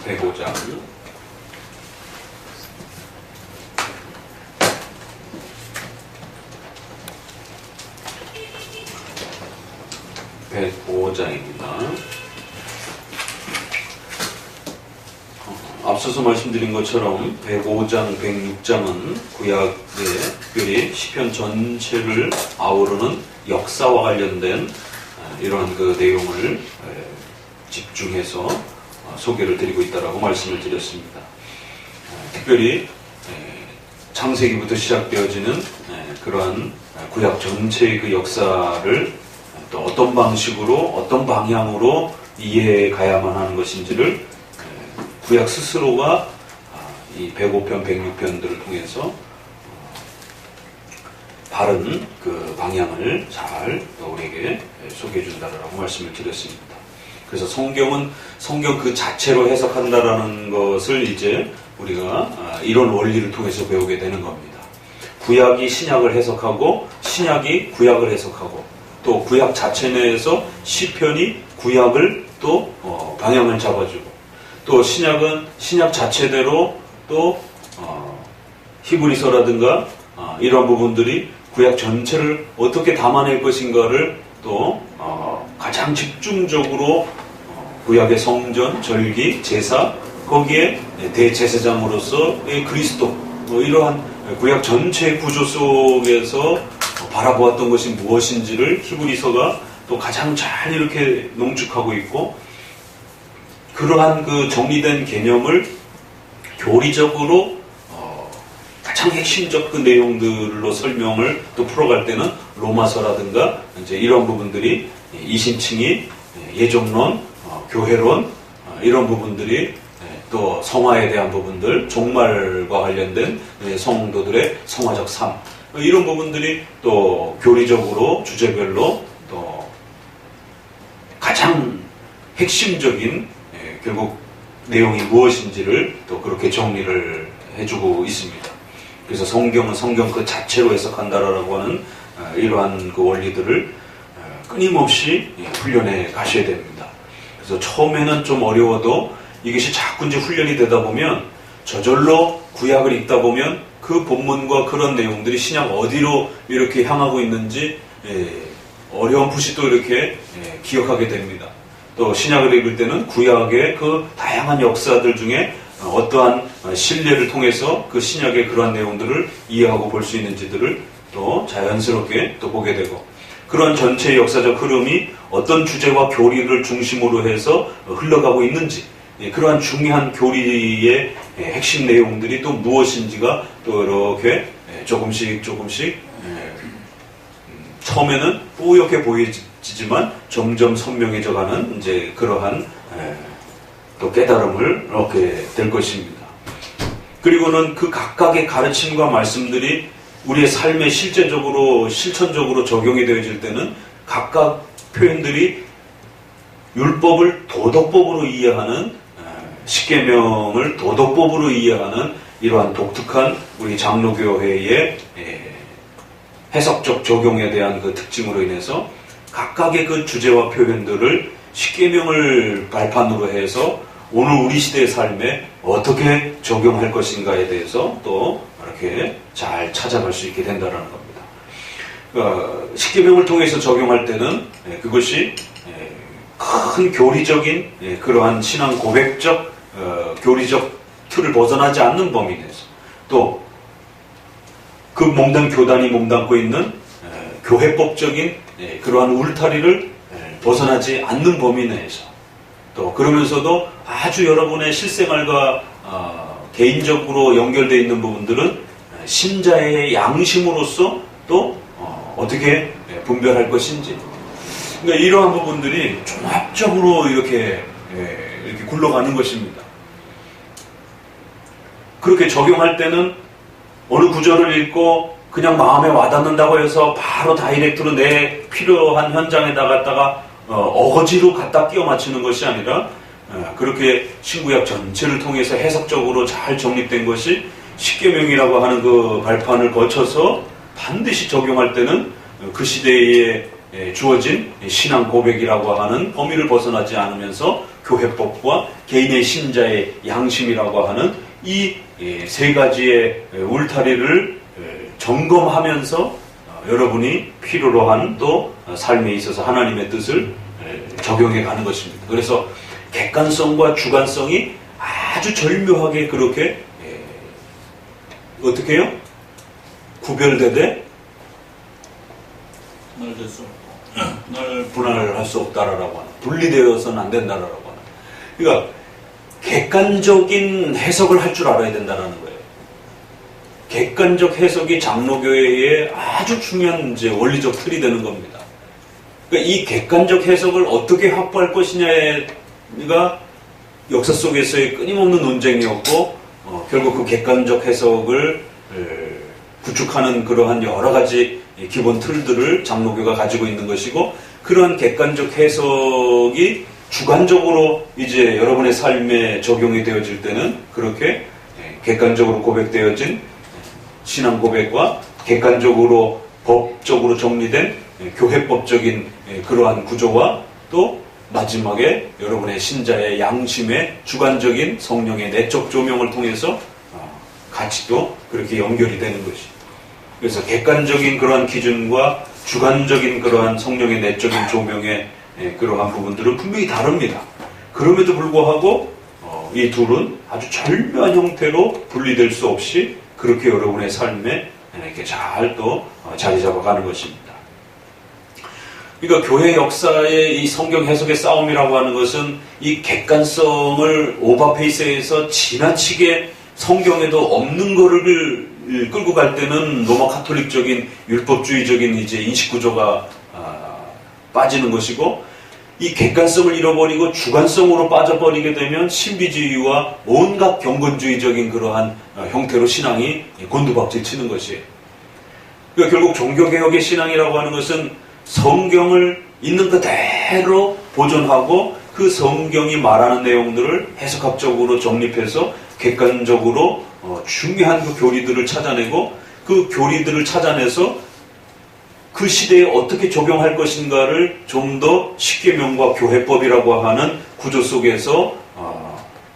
105장 105장입니다. 앞서서 말씀드린 것처럼 105장, 106장은 구약의 특별히 시편 전체를 아우르는 역사와 관련된 이러한 그 내용을 집중해서 소개를 드리고 있다라고 말씀을 드렸습니다. 특별히 창세기부터 시작되어지는 그러한 구약 전체의 그 역사를 또 어떤 방식으로 어떤 방향으로 이해해 가야만 하는 것인지를 구약 스스로가 이 105편, 106편들을 통해서 바른 그 방향을 잘 우리에게 소개해 준다라고 말씀을 드렸습니다. 그래서 성경 그 자체로 해석한다라는 것을 이제 우리가 이런 원리를 통해서 배우게 되는 겁니다. 구약이 신약을 해석하고 신약이 구약을 해석하고 또 구약 자체 내에서 시편이 구약을 또 방향을 잡아주고 또 신약은 신약 자체대로 또 히브리서라든가 이런 부분들이 구약 전체를 어떻게 담아낼 것인가를 또 가장 집중적으로 구약의 성전, 절기, 제사 거기에 대제사장으로서의 그리스도 이러한 구약 전체의 구조 속에서 바라보았던 것이 무엇인지를 히브리서가 또 가장 잘 이렇게 농축하고 있고 그러한 그 정리된 개념을 교리적으로 가장 핵심적 그 내용들로 설명을 또 풀어갈 때는 로마서라든가 이제 이런 부분들이 이심층이 예정론, 교회론 이런 부분들이 또 성화에 대한 부분들, 종말과 관련된 성도들의 성화적 삶 이런 부분들이 또 교리적으로 주제별로 또 가장 핵심적인 결국 내용이 무엇인지를 또 그렇게 정리를 해주고 있습니다. 그래서 성경은 성경 그 자체로 해석한다라고 하는 이러한 그 원리들을 끊임없이 훈련해 가셔야 됩니다. 그래서 처음에는 좀 어려워도 이것이 자꾸 이제 훈련이 되다 보면 저절로 구약을 읽다 보면 그 본문과 그런 내용들이 신약 어디로 이렇게 향하고 있는지 어렴풋이 또 이렇게 기억하게 됩니다. 또 신약을 읽을 때는 구약의 그 다양한 역사들 중에 어떠한 신뢰를 통해서 그 신약의 그러한 내용들을 이해하고 볼 수 있는지들을 또 자연스럽게 또 보게 되고 그런 전체의 역사적 흐름이 어떤 주제와 교리를 중심으로 해서 흘러가고 있는지 그러한 중요한 교리의 핵심 내용들이 또 무엇인지가 또 이렇게 조금씩 처음에는 뿌옇게 보이지만 점점 선명해져가는 이제 그러한 또 깨달음을 얻게 될 것입니다. 그리고는 그 각각의 가르침과 말씀들이 우리의 삶에 실제적으로 실천적으로 적용이 되어질 때는 각각 표현들이 율법을 도덕법으로 이해하는 십계명을 도덕법으로 이해하는 이러한 독특한 우리 장로교회의 해석적 적용에 대한 그 특징으로 인해서 각각의 그 주제와 표현들을 십계명을 발판으로 해서 오늘 우리 시대의 삶에 어떻게 적용할 것인가에 대해서 또 이렇게 잘 찾아갈 수 있게 된다는 겁니다. 십계명을 통해서 적용할 때는 그것이 큰 교리적인 그러한 신앙 고백적 교리적 틀을 벗어나지 않는 범위 내에서 또 그 몸담 교단이 몸담고 있는 교회법적인 그러한 울타리를 벗어나지 않는 범위 내에서 또 그러면서도 아주 여러분의 실생활과 개인적으로 연결되어 있는 부분들은 신자의 양심으로서 또 어떻게 분별할 것인지 그러니까 이러한 부분들이 종합적으로 이렇게 굴러가는 것입니다. 그렇게 적용할 때는 어느 구절을 읽고 그냥 마음에 와닿는다고 해서 바로 다이렉트로 내 필요한 현장에 나갔다가 어거지로 갖다 끼워 맞추는 것이 아니라 그렇게 신구약 전체를 통해서 해석적으로 잘 정립된 것이 십계명이라고 하는 그 발판을 거쳐서 반드시 적용할 때는 그 시대의 주어진 신앙 고백이라고 하는 범위를 벗어나지 않으면서 교회법과 개인의 신자의 양심이라고 하는 이 세 가지의 울타리를 점검하면서 여러분이 필요로 한 또 삶에 있어서 하나님의 뜻을 적용해 가는 것입니다. 그래서 객관성과 주관성이 아주 절묘하게 그렇게 어떻게 해요? 구별되되 널 분할할 수 없다라고 하는, 분리되어서는 안 된다라고 하는. 그러니까 객관적인 해석을 할 줄 알아야 된다는 거예요. 객관적 해석이 장로교회의 아주 중요한 이제 원리적 틀이 되는 겁니다. 그러니까 이 객관적 해석을 어떻게 확보할 것이냐가 역사 속에서의 끊임없는 논쟁이었고, 결국 그 객관적 해석을 구축하는 그러한 여러 가지 기본 틀들을 장로교가 가지고 있는 것이고, 그러한 객관적 해석이 주관적으로 이제 여러분의 삶에 적용이 되어질 때는 그렇게 객관적으로 고백되어진 신앙 고백과 객관적으로 법적으로 정리된 교회법적인 그러한 구조와 또 마지막에 여러분의 신자의 양심의 주관적인 성령의 내적 조명을 통해서 같이 또 그렇게 연결이 되는 것이. 그래서 객관적인 그러한 기준과 주관적인 그러한 성령의 내적인 조명의 그러한 부분들은 분명히 다릅니다. 그럼에도 불구하고 이 둘은 아주 절묘한 형태로 분리될 수 없이 그렇게 여러분의 삶에 이렇게 잘 또 자리 잡아가는 것입니다. 그러니까 교회 역사의 이 성경 해석의 싸움이라고 하는 것은 이 객관성을 오버페이스해서 지나치게 성경에도 없는 거를 끌고 갈 때는 로마 카톨릭적인 율법주의적인 이제 인식 구조가 빠지는 것이고, 이 객관성을 잃어버리고 주관성으로 빠져버리게 되면 신비주의와 온갖 경건주의적인 그러한 형태로 신앙이 곤두박질 치는 것이에요. 그러니까 결국 종교개혁의 신앙이라고 하는 것은 성경을 있는 그대로 보존하고 그 성경이 말하는 내용들을 해석학적으로 정립해서 객관적으로 중요한 그 교리들을 찾아내고 그 교리들을 찾아내서 그 시대에 어떻게 적용할 것인가를 좀 더 십계명과 교회법이라고 하는 구조 속에서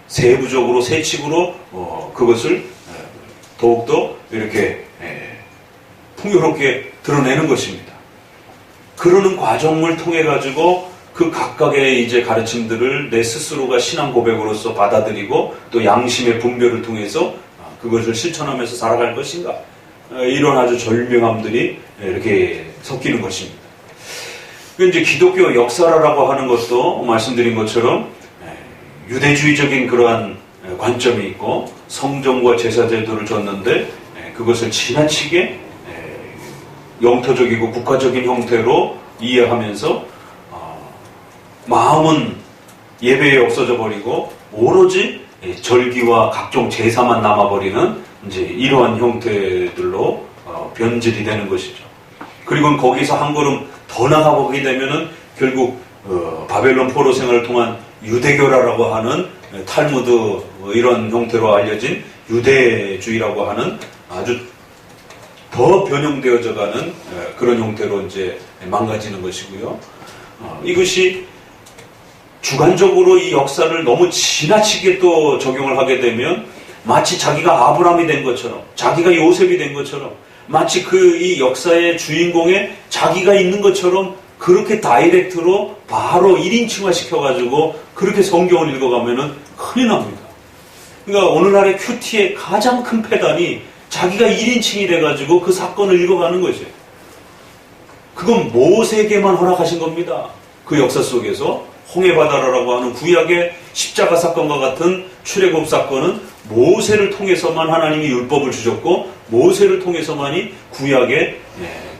세부적으로 세칙으로 그것을 더욱더 이렇게 풍요롭게 드러내는 것입니다. 그러는 과정을 통해 가지고 그 각각의 이제 가르침들을 내 스스로가 신앙 고백으로서 받아들이고 또 양심의 분별을 통해서 그것을 실천하면서 살아갈 것인가, 이런 아주 절묘함들이 이렇게 섞이는 것입니다. 이제 기독교 역사라고 하는 것도 말씀드린 것처럼 유대주의적인 그러한 관점이 있고 성전과 제사제도를 줬는데 그것을 지나치게 영토적이고 국가적인 형태로 이해하면서 마음은 예배에 없어져 버리고 오로지 절기와 각종 제사만 남아버리는 이제 이러한 형태들로 변질이 되는 것이죠. 그리고 거기서 한 걸음 더 나가보게 되면은 결국 바벨론 포로 생활을 통한 유대교라고 하는 탈무드 이런 형태로 알려진 유대주의라고 하는 아주 더 변형되어져가는 그런 형태로 이제 망가지는 것이고요. 이것이 주관적으로 이 역사를 너무 지나치게 또 적용을 하게 되면 마치 자기가 아브라함이 된 것처럼, 자기가 요셉이 된 것처럼, 마치 이 역사의 주인공에 자기가 있는 것처럼 그렇게 다이렉트로 바로 1인칭화 시켜가지고 그렇게 성경을 읽어가면은 큰일 납니다. 그러니까 오늘날의 큐티의 가장 큰 폐단이 자기가 1인칭이 돼가지고 그 사건을 읽어가는 거죠. 그건 모세에게만 허락하신 겁니다. 그 역사 속에서 홍해바다라고 하는 구약의 십자가 사건과 같은 출애굽 사건은 모세를 통해서만 하나님이 율법을 주셨고 모세를 통해서만이 구약의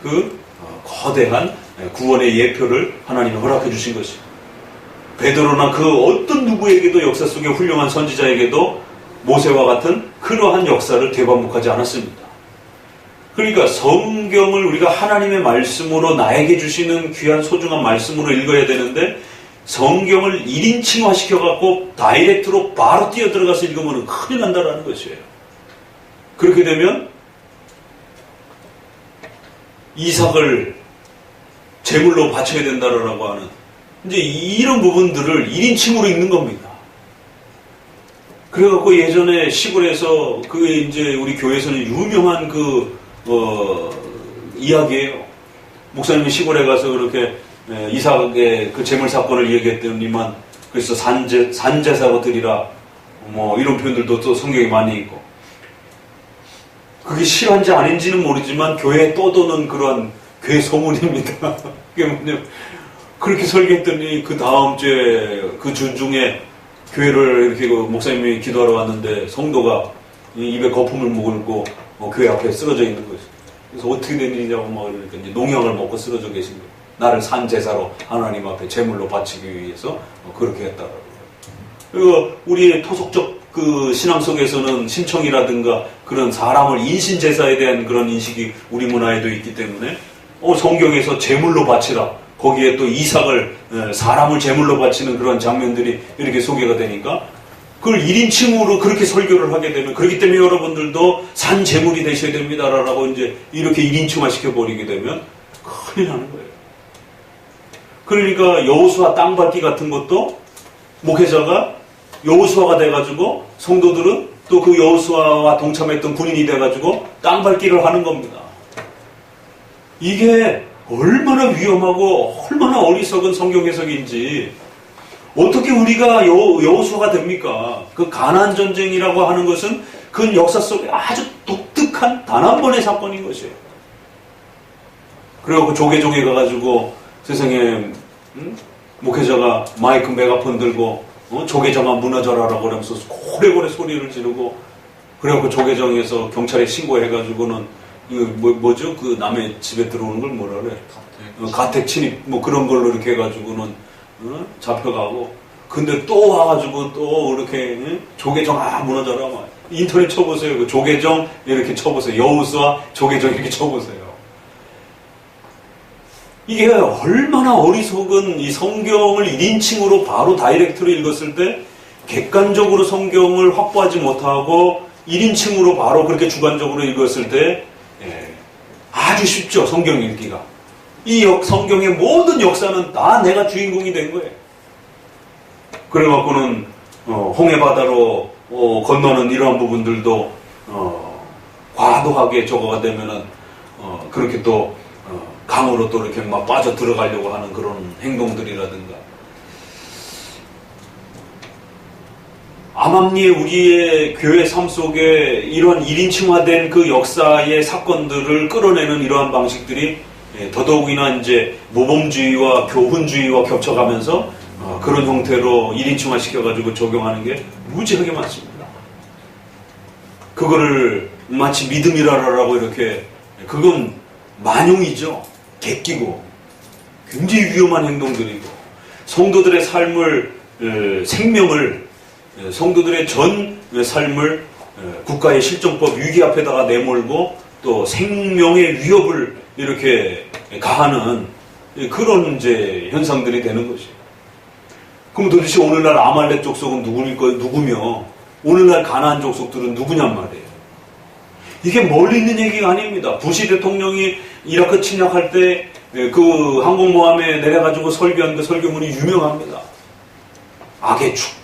그 거대한 구원의 예표를 하나님이 허락해 주신 것이죠. 베드로나 그 어떤 누구에게도 역사 속의 훌륭한 선지자에게도 모세와 같은 그러한 역사를 되반복하지 않았습니다. 그러니까 성경을 우리가 하나님의 말씀으로 나에게 주시는 귀한 소중한 말씀으로 읽어야 되는데 성경을 1인칭화 시켜갖고 다이렉트로 바로 뛰어들어가서 읽으면 큰일 난다라는 것이에요. 그렇게 되면 이삭을 제물로 바쳐야 된다라고 하는 이제 이런 부분들을 1인칭으로 읽는 겁니다. 그래갖고 예전에 시골에서 그게 이제 우리 교회에서는 유명한 이야기예요. 목사님이 시골에 가서 그렇게 이삭의 그 재물 사건을 얘기했더니만 그래서 산제사로 드리라 뭐 이런 표현들도 또 성경에 많이 있고 그게 실화인지 아닌지는 모르지만 교회에 떠도는 그런 교회 소문입니다. 그게 뭐냐면 그렇게 설교했더니 그 다음 주에 그 주 중에 교회를 이렇게 목사님이 기도하러 왔는데 성도가 입에 거품을 물고 교회 앞에 쓰러져 있는 거예요. 그래서 어떻게 된 일이냐고 막 그러니까 이제 농약을 먹고 쓰러져 계신 거예요. 나를 산 제사로 하나님 앞에 제물로 바치기 위해서 그렇게 했다라고. 그리고 우리의 토속적 그 신앙 속에서는 신청이라든가 그런 사람을 인신 제사에 대한 그런 인식이 우리 문화에도 있기 때문에 성경에서 제물로 바치라. 거기에 또 이삭을 사람을 제물로 바치는 그런 장면들이 이렇게 소개가 되니까 그걸 1인칭으로 그렇게 설교를 하게 되면 그렇기 때문에 여러분들도 산 제물이 되셔야 됩니다라고 이제 이렇게 1인칭화 시켜버리게 되면 큰일 나는 거예요. 그러니까 여호수아 땅 밟기 같은 것도 목회자가 여호수아가 돼가지고 성도들은 또 그 여호수아와 동참했던 군인이 돼가지고 땅 밟기를 하는 겁니다. 이게 얼마나 위험하고 얼마나 어리석은 성경 해석인지 어떻게 우리가 여호수아가 됩니까? 그 가나안 전쟁이라고 하는 것은 그 역사 속에 아주 독특한 단 한 번의 사건인 것이에요. 그리고 조계종에 가가지고 세상에 목회자가 마이크 메가폰 들고 조계종아 무너져라라고 그러면서 고래고래 소리를 지르고 그래갖고 조계종에서 경찰에 신고해가지고는 이거 뭐죠? 그 남의 집에 들어오는 걸 뭐라 그래? 가택 침입 뭐 그런 걸로 이렇게 해가지고는 잡혀가고 근데 또 와가지고 또 이렇게 조계종 무너져라 막 인터넷 쳐보세요. 그 조계종 이렇게 쳐보세요. 여호수아 조계종 이렇게 쳐보세요. 이게 얼마나 어리석은 이 성경을 1인칭으로 바로 다이렉트로 읽었을 때 객관적으로 성경을 확보하지 못하고 1인칭으로 바로 그렇게 주관적으로 읽었을 때 아주 쉽죠. 성경 읽기가. 이 성경의 모든 역사는 다 내가 주인공이 된 거예요. 그래갖고는 홍해바다로 건너는 이러한 부분들도 과도하게 저거가 되면은 그렇게 또 강으로 또 이렇게 막 빠져 들어가려고 하는 그런 행동들이라든가 암암리에 우리의 교회 삶 속에 이러한 1인칭화된 그 역사의 사건들을 끌어내는 이러한 방식들이 더더욱이나 이제 모범주의와 교훈주의와 겹쳐가면서 그런 형태로 1인칭화 시켜가지고 적용하는 게 무지하게 많습니다. 그거를 마치 믿음이라라고 이렇게 그건 만용이죠. 객기고 굉장히 위험한 행동들이고 성도들의 삶을 생명을 성도들의 전 삶을 국가의 실정법 위기 앞에다가 내몰고 또 생명의 위협을 이렇게 가하는 그런 이제 현상들이 되는 것이에요. 그럼 도대체 오늘날 아말렉 족속은 누구며 오늘날 가나안 족속들은 누구냔 말이에요. 이게 멀리 있는 얘기가 아닙니다. 부시 대통령이 이라크 침략할 때 그 항공모함에 내려가지고 설교한 그 설교문이 유명합니다. 악의 축.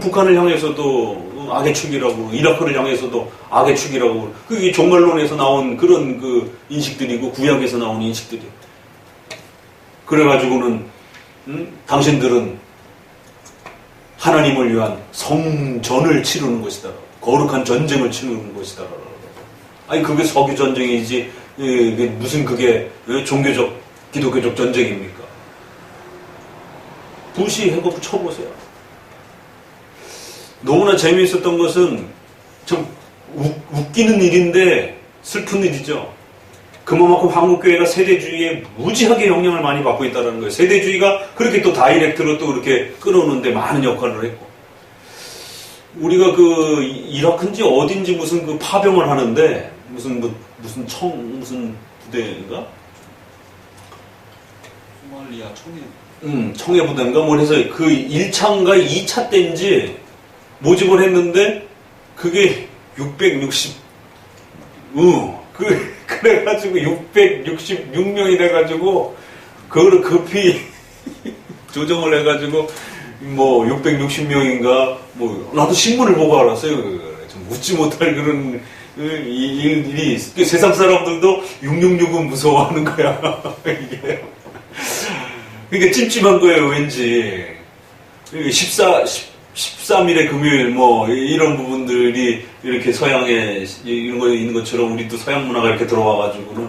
북한을 향해서도 악의 축이라고, 이라크를 향해서도 악의 축이라고. 그게 종말론에서 나온 그런 그 인식들이고 구약에서 나온 인식들이에요. 그래가지고는 당신들은 하나님을 위한 성전을 치르는 것이다. 거룩한 전쟁을 치르는 것이다. 아니 그게 석유 전쟁이지 무슨 그게 종교적 기독교적 전쟁입니까? 부시 해고 쳐보세요. 너무나 재미있었던 것은 참 웃기는 일인데 슬픈 일이죠. 그만큼 한국교회가 세대주의에 무지하게 영향을 많이 받고 있다는 거예요. 세대주의가 그렇게 또 다이렉트로 또 그렇게 끌어오는데 많은 역할을 했고. 우리가 그 이라크인지 어딘지 무슨 그 파병을 하는데 무슨 무슨 부대인가? 소말리아 청해 부대인가 뭐 해서 그 1차인가 2차 때인지 모집을 했는데 그게 660 그래가지고 666명이 돼가지고 그거를 급히 조정을 해가지고 뭐 660명인가 뭐 나도 신문을 보고 알았어요. 좀 웃지 못할 그런 일이 세상 사람들도 666은 무서워하는 거야. 이게 그러니까 찜찜한 거예요. 왠지 13일의 금요일 뭐 이런 부분들이 이렇게 서양에 이런 거 있는 것처럼 우리도 서양 문화가 이렇게 들어와가지고는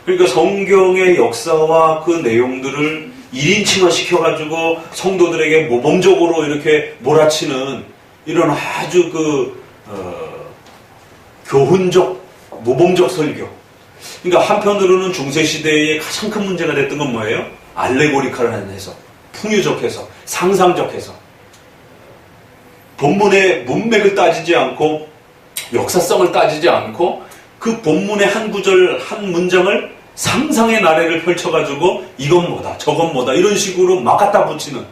그러니까 성경의 역사와 그 내용들을 1인칭화 시켜가지고 성도들에게 모범적으로 이렇게 몰아치는 이런 아주 교훈적, 모범적 설교. 그러니까 한편으로는 중세시대의 가장 큰 문제가 됐던 건 뭐예요? 알레고리칼한 해석, 풍유적 해석, 상상적 해석. 본문의 문맥을 따지지 않고 역사성을 따지지 않고 그 본문의 한 구절, 한 문장을 상상의 나래를 펼쳐가지고 이건 뭐다, 저건 뭐다 이런 식으로 막 갖다 붙이는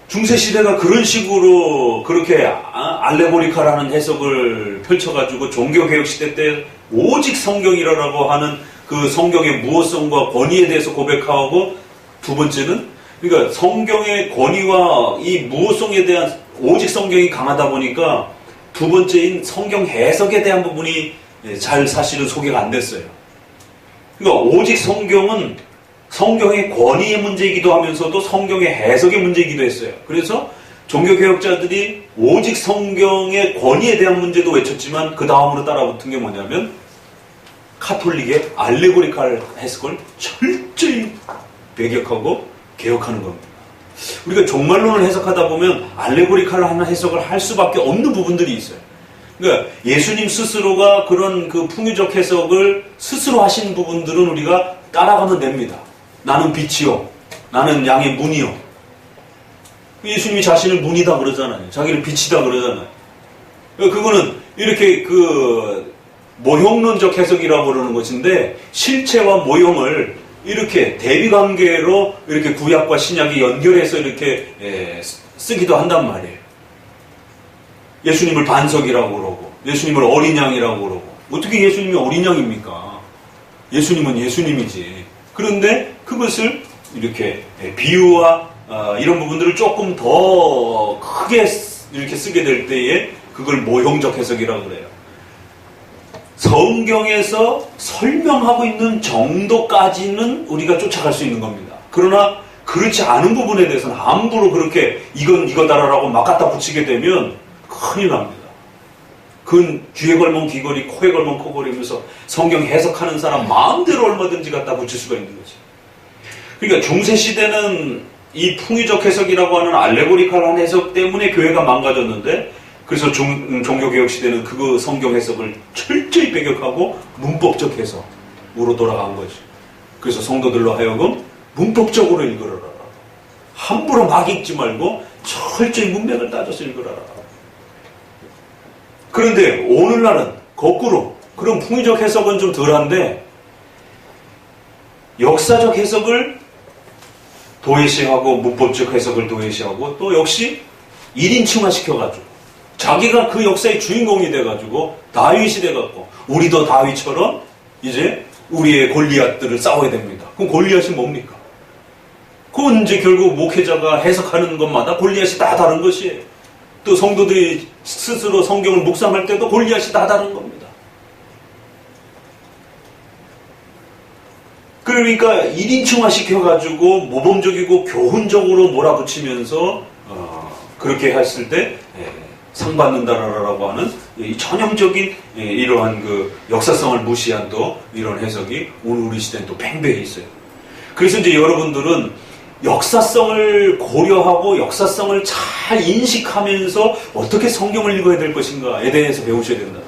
중세시대가 그런 식으로 그렇게 알레고리카라는 해석을 펼쳐가지고 종교개혁시대 때 오직 성경이라고 하는 그 성경의 무엇성과 권위에 대해서 고백하고 두 번째는 그러니까 성경의 권위와 이 무엇성에 대한 오직 성경이 강하다 보니까 두 번째인 성경 해석에 대한 부분이 잘 사실은 소개가 안 됐어요. 그러니까 오직 성경은 성경의 권위의 문제이기도 하면서도 성경의 해석의 문제이기도 했어요. 그래서 종교개혁자들이 오직 성경의 권위에 대한 문제도 외쳤지만 그 다음으로 따라붙은 게 뭐냐면 카톨릭의 알레고리칼 해석을 철저히 배격하고 개혁하는 겁니다. 우리가 종말론을 해석하다 보면 알레고리칼한 해석을 할 수밖에 없는 부분들이 있어요. 그러니까 예수님 스스로가 그런 그 풍유적 해석을 스스로 하신 부분들은 우리가 따라가면 됩니다. 나는 빛이요. 나는 양의 문이요. 예수님이 자신을 문이다 그러잖아요. 자기를 빛이다 그러잖아요. 그거는 이렇게 그 모형론적 해석이라고 그러는 것인데 실체와 모형을 이렇게 대비관계로 이렇게 구약과 신약이 연결해서 이렇게 쓰기도 한단 말이에요. 예수님을 반석이라고 그러고 예수님을 어린 양이라고 그러고 어떻게 예수님이 어린 양입니까? 예수님은 예수님이지. 그런데 그것을 이렇게 비유와 이런 부분들을 조금 더 크게 이렇게 쓰게 될 때에 그걸 모형적 해석이라고 그래요. 성경에서 설명하고 있는 정도까지는 우리가 쫓아갈 수 있는 겁니다. 그러나 그렇지 않은 부분에 대해서는 함부로 그렇게 이건 이거다라고 막 갖다 붙이게 되면 큰일 납니다. 그건 귀에 걸면 귀걸이, 코에 걸면 코걸이면서 성경 해석하는 사람 마음대로 얼마든지 갖다 붙일 수가 있는 거지. 그러니까 중세시대는 이 풍유적 해석이라고 하는 알레고리칼한 해석 때문에 교회가 망가졌는데 그래서 종교개혁 시대는 그 성경 해석을 철저히 배격하고 문법적 해석으로 돌아간 거지. 그래서 성도들로 하여금 문법적으로 읽으라라. 함부로 막 읽지 말고 철저히 문맥을 따져서 읽으라라. 그런데 오늘날은 거꾸로 그런 풍유적 해석은 좀 덜한데 역사적 해석을 도외시하고 문법적 해석을 도외시하고 또 역시 1인칭화 시켜가지고 자기가 그 역사의 주인공이 돼가지고 다윗이 돼갖고 우리도 다윗처럼 이제 우리의 골리앗들을 싸워야 됩니다. 그럼 골리앗이 뭡니까? 그건 이제 결국 목회자가 해석하는 것마다 골리앗이 다 다른 것이에요. 또 성도들이 스스로 성경을 묵상할 때도 골리앗이 다 다른 겁니다. 그러니까 1인칭화 시켜가지고 모범적이고 교훈적으로 몰아붙이면서 그렇게 했을 때 상 받는다라고 하는 이 전형적인 이러한 그 역사성을 무시한 또 이런 해석이 오늘 우리 시대엔 또 팽배해 있어요. 그래서 이제 여러분들은 역사성을 고려하고 역사성을 잘 인식하면서 어떻게 성경을 읽어야 될 것인가에 대해서 배우셔야 된다.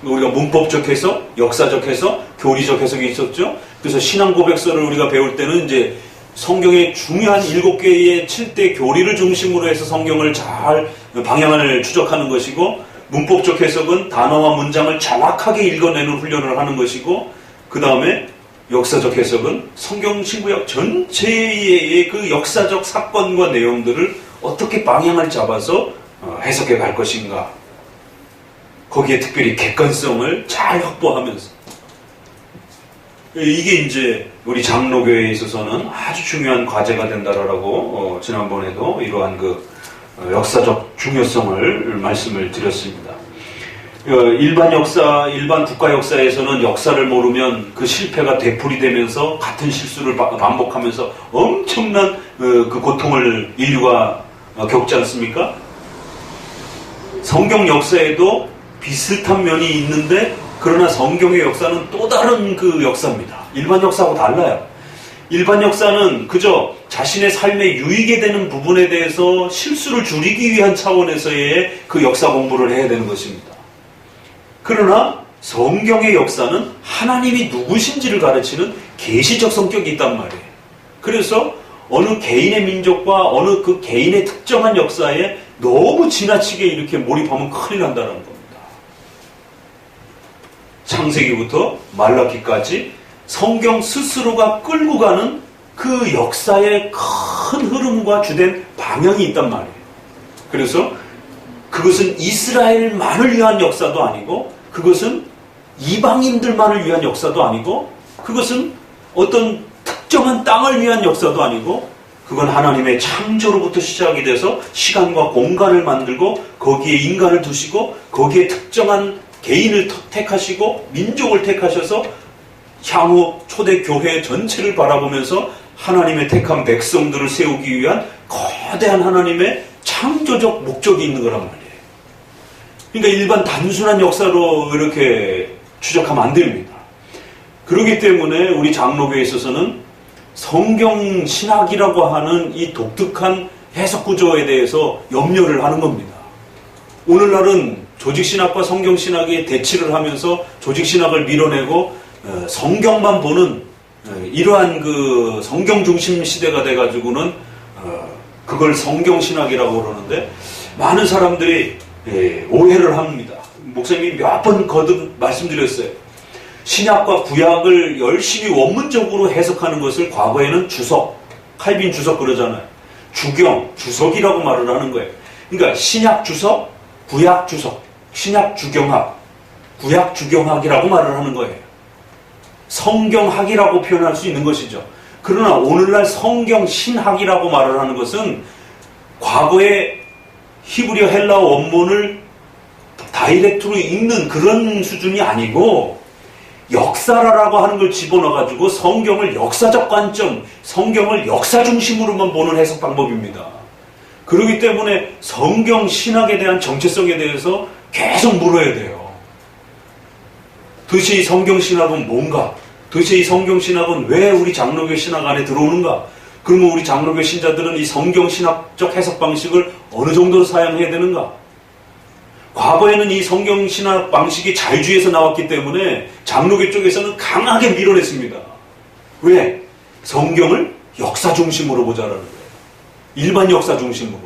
우리가 문법적 해석, 역사적 해석, 교리적 해석이 있었죠. 그래서 신앙 고백서를 우리가 배울 때는 이제 성경의 중요한 7개의 7대 교리를 중심으로 해서 성경을 잘 방향을 추적하는 것이고 문법적 해석은 단어와 문장을 정확하게 읽어내는 훈련을 하는 것이고 그 다음에 역사적 해석은 성경 신구약 전체의 그 역사적 사건과 내용들을 어떻게 방향을 잡아서 해석해 갈 것인가. 거기에 특별히 객관성을 잘 확보하면서 이게 이제 우리 장로교회에 있어서는 아주 중요한 과제가 된다라고 지난번에도 이러한 그 역사적 중요성을 말씀을 드렸습니다. 일반 국가 역사에서는 역사를 모르면 그 실패가 되풀이되면서 같은 실수를 반복하면서 엄청난 그 고통을 인류가 겪지 않습니까? 성경 역사에도 비슷한 면이 있는데 그러나 성경의 역사는 또 다른 그 역사입니다. 일반 역사하고 달라요. 일반 역사는 그저 자신의 삶에 유익이 되는 부분에 대해서 실수를 줄이기 위한 차원에서의 그 역사 공부를 해야 되는 것입니다. 그러나 성경의 역사는 하나님이 누구신지를 가르치는 계시적 성격이 있단 말이에요. 그래서 어느 개인의 민족과 어느 그 개인의 특정한 역사에 너무 지나치게 이렇게 몰입하면 큰일 난다는 겁니다. 창세기부터 말라기까지 성경 스스로가 끌고 가는 그 역사의 큰 흐름과 주된 방향이 있단 말이에요. 그래서 그것은 이스라엘만을 위한 역사도 아니고 그것은 이방인들만을 위한 역사도 아니고 그것은 어떤 특정한 땅을 위한 역사도 아니고 그건 하나님의 창조로부터 시작이 돼서 시간과 공간을 만들고 거기에 인간을 두시고 거기에 특정한 개인을 택하시고 민족을 택하셔서 향후 초대교회 전체를 바라보면서 하나님의 택한 백성들을 세우기 위한 거대한 하나님의 창조적 목적이 있는 거란 말이에요. 그러니까 일반 단순한 역사로 이렇게 추적하면 안 됩니다. 그렇기 때문에 우리 장로교에 있어서는 성경 신학이라고 하는 이 독특한 해석 구조에 대해서 염려를 하는 겁니다. 오늘날은 조직신학과 성경신학이 대치를 하면서 조직신학을 밀어내고 성경만 보는 이러한 그 성경 중심 시대가 돼가지고는 그걸 성경신학이라고 그러는데 많은 사람들이 오해를 합니다. 목사님이 몇 번 거듭 말씀드렸어요. 신약과 구약을 열심히 원문적으로 해석하는 것을 과거에는 주석, 칼빈 주석 그러잖아요. 주경, 주석이라고 말을 하는 거예요. 그러니까 신약 주석, 구약 주석, 신약 주경학, 구약 주경학이라고 말을 하는 거예요. 성경학이라고 표현할 수 있는 것이죠. 그러나 오늘날 성경 신학이라고 말을 하는 것은 과거의 히브리어 헬라어 원문을 다이렉트로 읽는 그런 수준이 아니고 역사라고 하는 걸 집어넣어가지고 성경을 역사적 관점, 성경을 역사 중심으로만 보는 해석 방법입니다. 그렇기 때문에 성경 신학에 대한 정체성에 대해서 계속 물어야 돼요. 도대체 이 성경 신학은 뭔가? 도대체 이 성경 신학은 왜 우리 장로교 신학 안에 들어오는가? 그러면 우리 장로교 신자들은 이 성경 신학적 해석 방식을 어느 정도로 사용해야 되는가? 과거에는 이 성경 신학 방식이 자유주의에서 나왔기 때문에 장로교 쪽에서는 강하게 밀어냈습니다. 왜? 성경을 역사 중심으로 보자라는 거예요. 일반 역사 중심으로.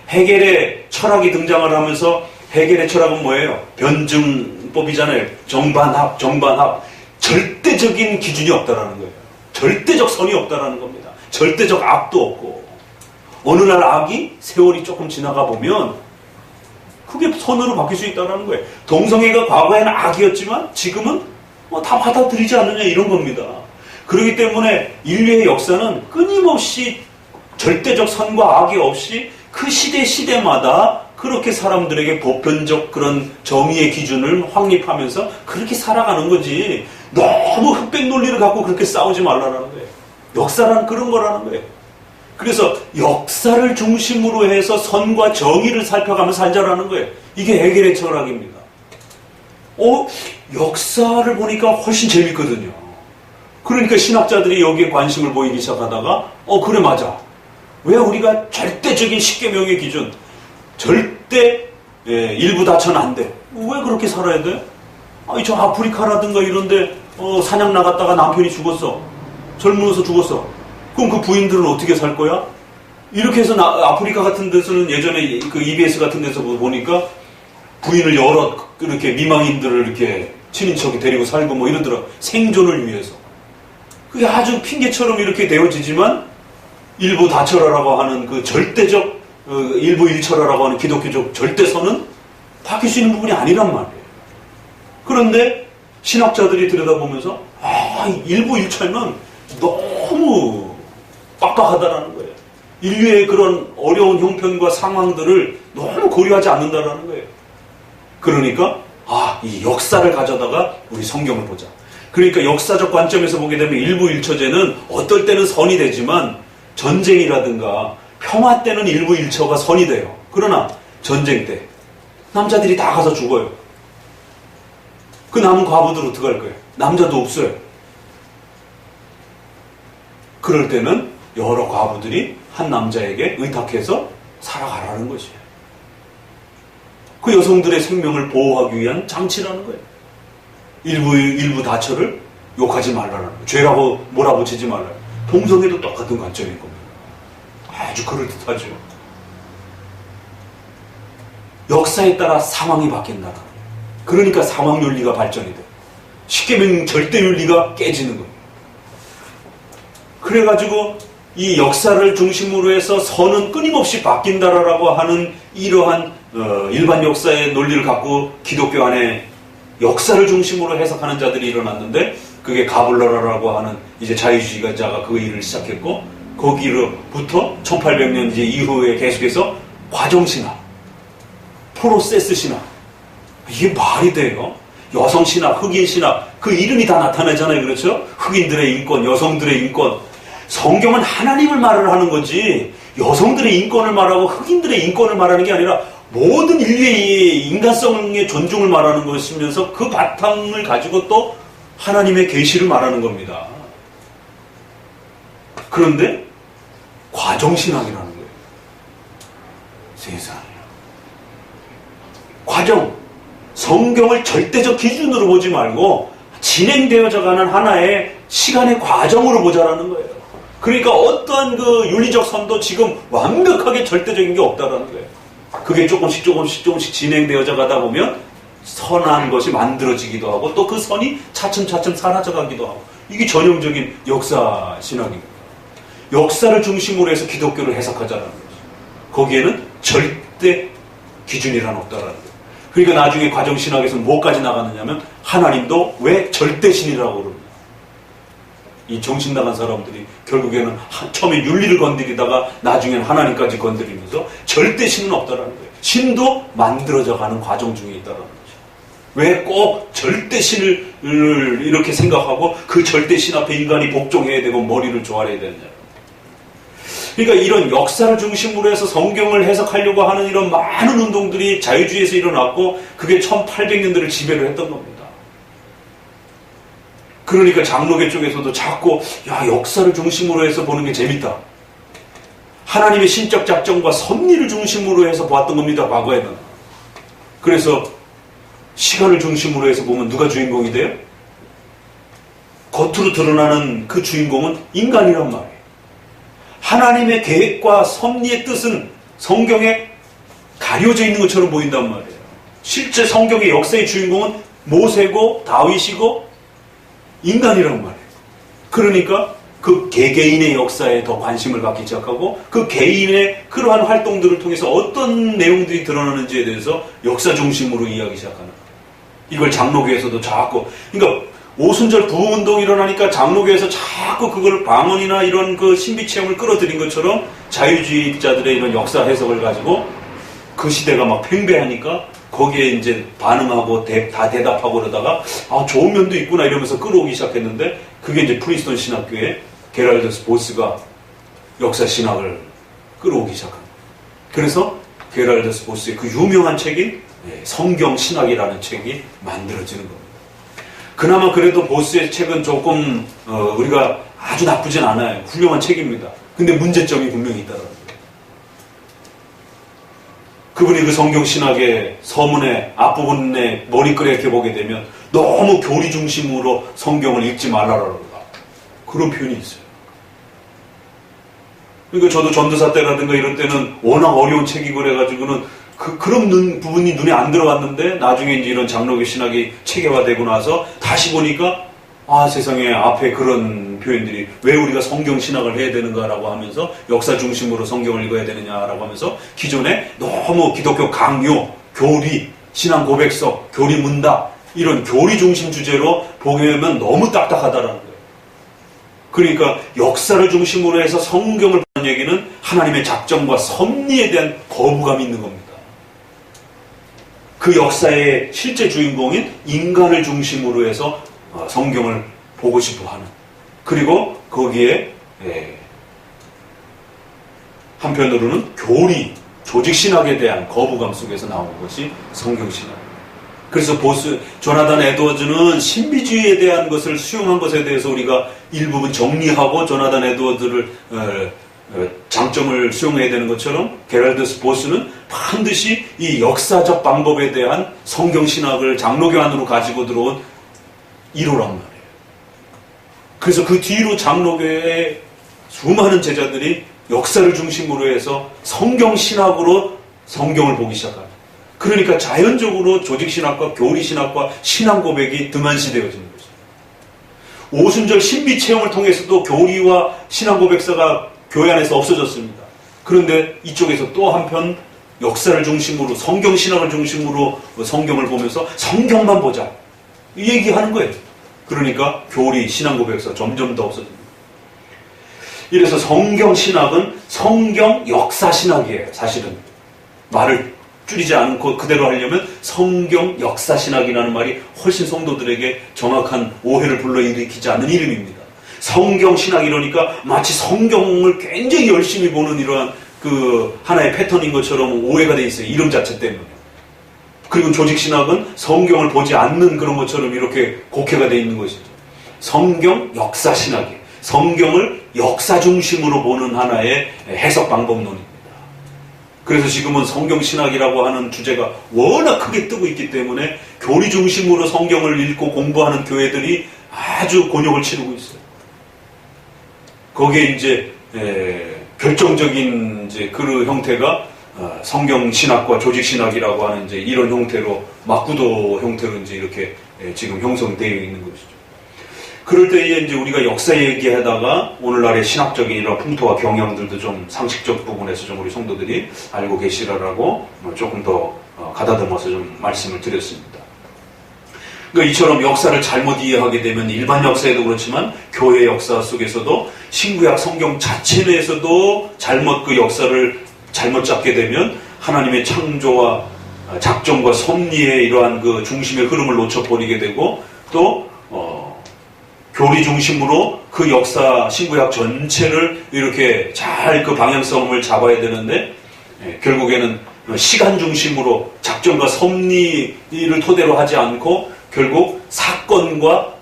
헤겔의 철학이 등장을 하면서 헤겔의 철학은 뭐예요? 변증법이잖아요. 정반합. 절대적인 기준이 없다라는 거예요. 절대적 선이 없다라는 겁니다. 절대적 악도 없고 어느 날 악이 세월이 조금 지나가 보면 그게 선으로 바뀔 수 있다는 거예요. 동성애가 과거에는 악이었지만 지금은 다 받아들이지 않느냐 이런 겁니다. 그렇기 때문에 인류의 역사는 끊임없이 절대적 선과 악이 없이 그 시대마다 그렇게 사람들에게 보편적 그런 정의의 기준을 확립하면서 그렇게 살아가는 거지 너무 흑백 논리를 갖고 그렇게 싸우지 말라는 거예요. 역사라는 그런 거라는 거예요. 그래서 역사를 중심으로 해서 선과 정의를 살펴가며 살자라는 거예요. 이게 헤겔의 철학입니다. 역사를 보니까 훨씬 재밌거든요. 그러니까 신학자들이 여기에 관심을 보이기 시작하다가 그래 맞아. 왜 우리가 절대적인 십계명의 기준 절대 일부 다쳐는 안 돼. 왜 그렇게 살아야 돼? 저 아프리카라든가 이런데 사냥 나갔다가 남편이 죽었어. 젊어서 죽었어. 그럼 그 부인들은 어떻게 살 거야? 이렇게 해서 아프리카 같은 데서는 예전에 그 EBS 같은 데서 보니까 부인을 여러 이렇게 미망인들을 이렇게 친인척이 데리고 살고 뭐 이러더라. 생존을 위해서. 그게 아주 핑계처럼 이렇게 되어지지만 일부 다처라라고 하는 그 절대적 일부 일처라라고 하는 기독교적 절대선은 바뀔 수 있는 부분이 아니란 말이에요. 그런데 신학자들이 들여다보면서 일부 일체는 너무 빡빡하다라는 거예요. 인류의 그런 어려운 형편과 상황들을 너무 고려하지 않는다라는 거예요. 그러니까 이 역사를 가져다가 우리 성경을 보자. 그러니까 역사적 관점에서 보게 되면 일부 일처제는 어떨 때는 선이 되지만 전쟁이라든가 평화 때는 일부 일처가 선이 돼요. 그러나 전쟁 때 남자들이 다 가서 죽어요. 그 남은 과부들 어떡할 거예요? 남자도 없어요. 그럴 때는 여러 과부들이 한 남자에게 의탁해서 살아가라는 것이에요. 그 여성들의 생명을 보호하기 위한 장치라는 거예요. 일부 다처를 욕하지 말라는 거예요. 죄라고 몰아붙이지 말라는 거예요. 동성애도 똑같은 관점인 겁니다. 아주 그럴듯하죠. 역사에 따라 상황이 바뀐다. 그러니까 상황윤리가 발전이 돼요. 십계명 절대윤리가 깨지는 거예요. 그래가지고 이 역사를 중심으로 해서 선은 끊임없이 바뀐다라고 하는 이러한 일반 역사의 논리를 갖고 기독교 안에 역사를 중심으로 해석하는 자들이 일어났는데, 그게 가블러라라고 하는 이제 자유주의자가 그 일을 시작했고, 거기로부터 1800년 이제 이후에 계속해서 과정신학, 프로세스 신학, 이게 말이 돼요? 여성신학, 흑인신학, 그 이름이 다 나타나잖아요. 그렇죠? 흑인들의 인권, 여성들의 인권. 성경은 하나님을 말을 하는 거지 여성들의 인권을 말하고 흑인들의 인권을 말하는 게 아니라 모든 인류의 인간성의 존중을 말하는 것이면서 그 바탕을 가지고 또 하나님의 계시를 말하는 겁니다. 그런데 과정신학이라는 거예요. 세상에. 과정. 성경을 절대적 기준으로 보지 말고 진행되어져 가는 하나의 시간의 과정으로 보자라는 거예요. 그러니까 어떠한 그 윤리적 선도 지금 완벽하게 절대적인 게 없다라는 거예요. 그게 조금씩 진행되어져 가다 보면 선한 것이 만들어지기도 하고 또 그 선이 차츰차츰 사라져 가기도 하고, 이게 전형적인 역사 신학입니다. 역사를 중심으로 해서 기독교를 해석하자는 거죠. 거기에는 절대 기준이란 없다라는 거예요. 그러니까 나중에 과정신학에서는 뭐까지 나갔느냐면 하나님도 왜 절대신이라고 그럽니다. 이 정신 나간 사람들이 결국에는 처음에 윤리를 건드리다가 나중에는 하나님까지 건드리면서 절대신은 없다라는 거예요. 신도 만들어져 가는 과정 중에 있다라는 거죠. 왜 꼭 절대신을 이렇게 생각하고 그 절대신 앞에 인간이 복종해야 되고 머리를 조아려야 되느냐. 그러니까 이런 역사를 중심으로 해서 성경을 해석하려고 하는 이런 많은 운동들이 자유주의에서 일어났고, 그게 1800년대를 지배를 했던 겁니다. 그러니까 장로계 쪽에서도 자꾸 역사를 중심으로 해서 보는 게 재밌다. 하나님의 신적 작정과 섭리를 중심으로 해서 보았던 겁니다. 과거에는. 그래서 시간을 중심으로 해서 보면 누가 주인공이 돼요? 겉으로 드러나는 그 주인공은 인간이란 말이에요. 하나님의 계획과 섭리의 뜻은 성경에 가려져 있는 것처럼 보인단 말이에요. 실제 성경의 역사의 주인공은 모세고 다윗이고 인간이란 말이에요. 그러니까 그 개개인의 역사에 더 관심을 갖기 시작하고, 그 개인의 그러한 활동들을 통해서 어떤 내용들이 드러나는지에 대해서 역사 중심으로 이해하기 시작하는 거예요. 이걸 장로교에서도 자꾸, 그러니까 오순절 부흥운동이 일어나니까 장로교에서 자꾸 그걸 방언이나 이런 그 신비체험을 끌어들인 것처럼 자유주의자들의 이런 역사 해석을 가지고 그 시대가 막 팽배하니까 거기에 이제 반응하고 다 대답하고 그러다가 좋은 면도 있구나 이러면서 끌어오기 시작했는데, 그게 이제 프린스턴 신학교의 게랄더스 보스가 역사 신학을 끌어오기 시작한 거예요. 그래서 게랄더스 보스의 그 유명한 책이 성경 신학이라는 책이 만들어지는 겁니다. 그나마 그래도 보스의 책은 조금 우리가 아주 나쁘진 않아요. 훌륭한 책입니다. 근데 문제점이 분명히 있다는 거예요. 그분이 그 성경신학의 서문의 앞부분에 머리글에 이렇게 보게 되면 너무 교리 중심으로 성경을 읽지 말라라고 그런 표현이 있어요. 그러니까 저도 전도사 때라든가 이런 때는 워낙 어려운 책이고 그래가지고는 그런 부분이 눈에 안 들어왔는데, 나중에 이제 이런 장로교 신학이 체계화되고 나서 다시 보니까 세상에 앞에 그런 표현들이 왜 우리가 성경 신학을 해야 되는가라고 하면서 역사 중심으로 성경을 읽어야 되느냐라고 하면서 기존에 너무 기독교 강요, 교리, 신앙 고백서, 교리 문답, 이런 교리 중심 주제로 보게 되면 너무 딱딱하다라는 거예요. 그러니까 역사를 중심으로 해서 성경을 보는 얘기는 하나님의 작정과 섭리에 대한 거부감이 있는 겁니다. 그 역사의 실제 주인공인 인간을 중심으로 해서 성경을 보고 싶어 하는, 그리고 거기에 한편으로는 교리, 조직신학에 대한 거부감 속에서 나오는 것이 성경신학. 그래서 조나단 에드워즈는 신비주의에 대한 것을 수용한 것에 대해서 우리가 일부분 정리하고 조나단 에드워즈를 장점을 수용해야 되는 것처럼, 게랄드 보스는 반드시 이 역사적 방법에 대한 성경신학을 장로교 안으로 가지고 들어온 1호란 말이에요. 그래서 그 뒤로 장로교의 수많은 제자들이 역사를 중심으로 해서 성경신학으로 성경을 보기 시작합니다. 그러니까 자연적으로 조직신학과 교리신학과 신앙고백이 등한시되어지는 거죠. 오순절 신비체험을 통해서도 교리와 신앙고백사가 교회 안에서 없어졌습니다. 그런데 이쪽에서 또 한편 역사를 중심으로, 성경신학을 중심으로 성경을 보면서 성경만 보자, 이 얘기하는 거예요. 그러니까 교리, 신앙고백사 점점 더 없어집니다. 이래서 성경신학은 성경 역사신학이에요. 사실은 말을 줄이지 않고 그대로 하려면 성경 역사신학이라는 말이 훨씬 성도들에게 정확한 오해를 불러일으키지 않는 이름입니다. 성경신학 이러니까 마치 성경을 굉장히 열심히 보는 이러한 그 하나의 패턴인 것처럼 오해가 돼 있어요. 이름 자체 때문에. 그리고 조직신학은 성경을 보지 않는 그런 것처럼 이렇게 곡해가 돼 있는 것이죠. 성경 역사신학이에요. 성경을 역사 중심으로 보는 하나의 해석 방법론입니다. 그래서 지금은 성경신학이라고 하는 주제가 워낙 크게 뜨고 있기 때문에 교리 중심으로 성경을 읽고 공부하는 교회들이 아주 곤욕을 치르고 있어요. 거기에 이제 결정적인 이제 그 형태가 성경신학과 조직신학이라고 하는 이제 이런 형태로 막구도 형태로 이제 이렇게 지금 형성되어 있는 것이죠. 그럴 때에 이제 우리가 역사 얘기하다가 오늘날의 신학적인 이런 풍토와 경향들도 좀 상식적 부분에서 좀 우리 성도들이 알고 계시라고 조금 더 가다듬어서 좀 말씀을 드렸습니다. 그러니까 이처럼 역사를 잘못 이해하게 되면 일반 역사에도 그렇지만 교회 역사 속에서도 신구약 성경 자체 내에서도 잘못 그 역사를 잘못 잡게 되면 하나님의 창조와 작정과 섭리의 이러한 그 중심의 흐름을 놓쳐버리게 되고 또 교리 중심으로 그 역사 신구약 전체를 이렇게 잘 그 방향성을 잡아야 되는데 결국에는 시간 중심으로 작정과 섭리를 토대로 하지 않고 결국 사건과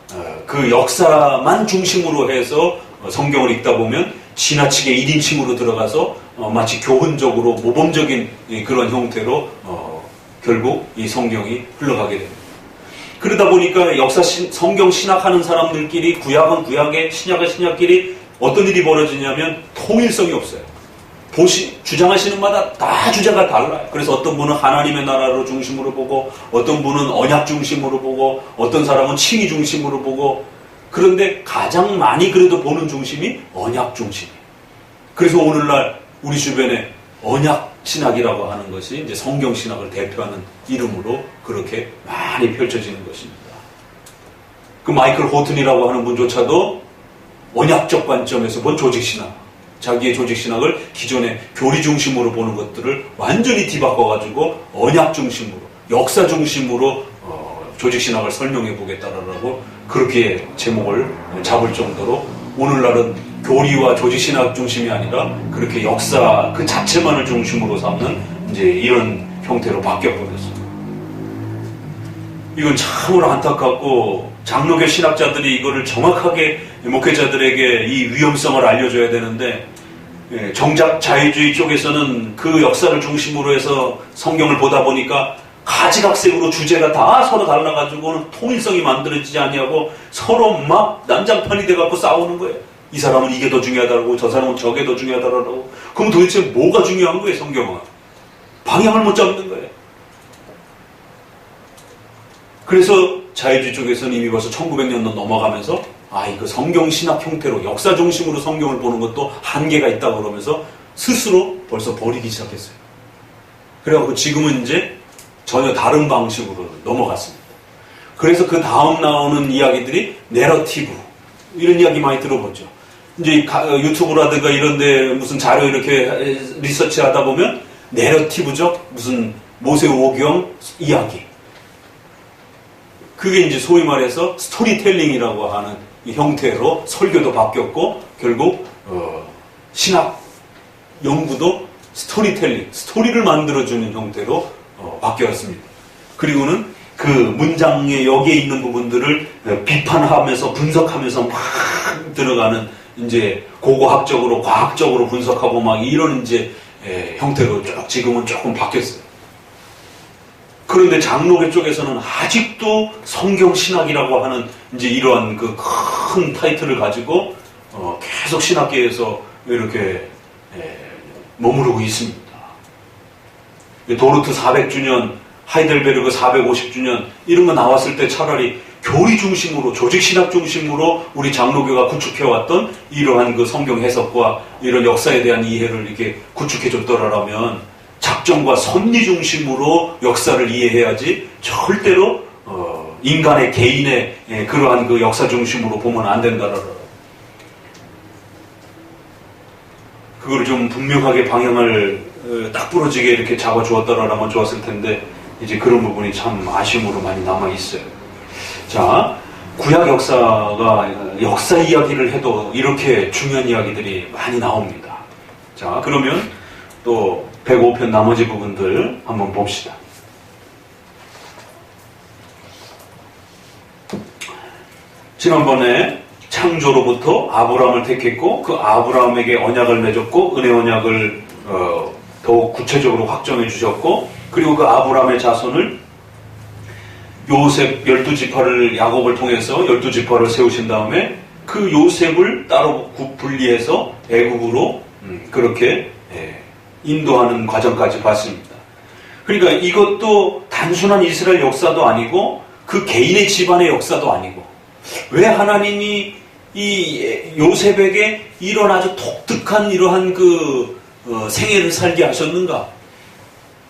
그 역사만 중심으로 해서 성경을 읽다 보면 지나치게 1인칭으로 들어가서 마치 교훈적으로 모범적인 그런 형태로 결국 이 성경이 흘러가게 됩니다. 그러다 보니까 성경 신학하는 사람들끼리 구약은 구약에 신약은 신약끼리 어떤 일이 벌어지냐면 통일성이 없어요. 주장하시는 마다 다 주제가 달라요. 그래서 어떤 분은 하나님의 나라로 중심으로 보고 어떤 분은 언약 중심으로 보고 어떤 사람은 칭의 중심으로 보고 그런데 가장 많이 그래도 보는 중심이 언약 중심이에요. 그래서 오늘날 우리 주변에 언약 신학이라고 하는 것이 이제 성경 신학을 대표하는 이름으로 그렇게 많이 펼쳐지는 것입니다. 그 마이클 호튼이라고 하는 분조차도 언약적 관점에서 본 조직신학, 자기의 조직신학을 기존의 교리 중심으로 보는 것들을 완전히 뒤바꿔가지고 언약 중심으로, 역사 중심으로 조직신학을 설명해 보겠다라고 그렇게 제목을 잡을 정도로 오늘날은 교리와 조직신학 중심이 아니라 그렇게 역사 그 자체만을 중심으로 삼는 이제 이런 형태로 바뀌어버렸습니다. 이건 참으로 안타깝고 장로교 신학자들이 이거를 정확하게 목회자들에게 이 위험성을 알려줘야 되는데 정작 자유주의 쪽에서는 그 역사를 중심으로 해서 성경을 보다 보니까 가지각색으로 주제가 다 서로 달라가지고는 통일성이 만들어지지 아니하고 서로 막 난장판이 돼갖고 싸우는 거예요. 이 사람은 이게 더 중요하다고 저 사람은 저게 더 중요하다고. 그럼 도대체 뭐가 중요한 거예요? 성경은 방향을 못 잡는 거예요. 그래서 자유주의 쪽에서는 이미 벌써 1900년도 넘어가면서 이거 성경 신학 형태로 역사 중심으로 성경을 보는 것도 한계가 있다고 그러면서 스스로 벌써 버리기 시작했어요. 그래갖고 지금은 이제 전혀 다른 방식으로 넘어갔습니다. 그래서 그 다음 나오는 이야기들이 내러티브, 이런 이야기 많이 들어보죠. 이제 유튜브라든가 이런데 무슨 자료 이렇게 리서치 하다 보면 내러티브적 무슨 모세오경 이야기, 그게 이제 소위 말해서 스토리텔링이라고 하는 이 형태로 설교도 바뀌었고, 결국 신학 연구도 스토리텔링, 스토리를 만들어주는 형태로 바뀌었습니다. 그리고는 그 문장의 여기에 있는 부분들을 비판하면서 분석하면서 막 들어가는, 이제 고고학적으로 과학적으로 분석하고 막 이런 이제 형태로 지금은 조금 바뀌었어요. 그런데 장로교 쪽에서는 아직도 성경신학이라고 하는 이제 이러한 그 큰 타이틀을 가지고 계속 신학계에서 이렇게 머무르고 있습니다. 도르트 400주년, 하이델베르그 450주년 이런 거 나왔을 때 차라리 교리 중심으로, 조직신학 중심으로 우리 장로교가 구축해왔던 이러한 그 성경 해석과 이런 역사에 대한 이해를 이렇게 구축해줬더라면, 작정과 섭리 중심으로 역사를 이해해야지 절대로 인간의 개인의 그러한 그 역사 중심으로 보면 안 된다라라. 그거를 좀 분명하게 방향을 딱 부러지게 이렇게 잡아주었다라면 좋았을 텐데, 이제 그런 부분이 참 아쉬움으로 많이 남아있어요. 자, 구약 역사가 역사 이야기를 해도 이렇게 중요한 이야기들이 많이 나옵니다. 자, 그러면 또 105편 나머지 부분들 한번 봅시다. 지난번에 창조로부터 아브라함을 택했고, 그 아브라함에게 언약을 맺었고, 은혜 언약을 더욱 구체적으로 확정해 주셨고, 그리고 그 아브라함의 자손을 요셉 12지파를 야곱을 통해서 12지파를 세우신 다음에 그 요셉을 따로 분리해서 애국으로 그렇게 인도하는 과정까지 봤습니다. 그러니까 이것도 단순한 이스라엘 역사도 아니고 그 개인의 집안의 역사도 아니고, 왜 하나님이 이 요셉에게 이런 아주 독특한 이러한 그 생애를 살게 하셨는가?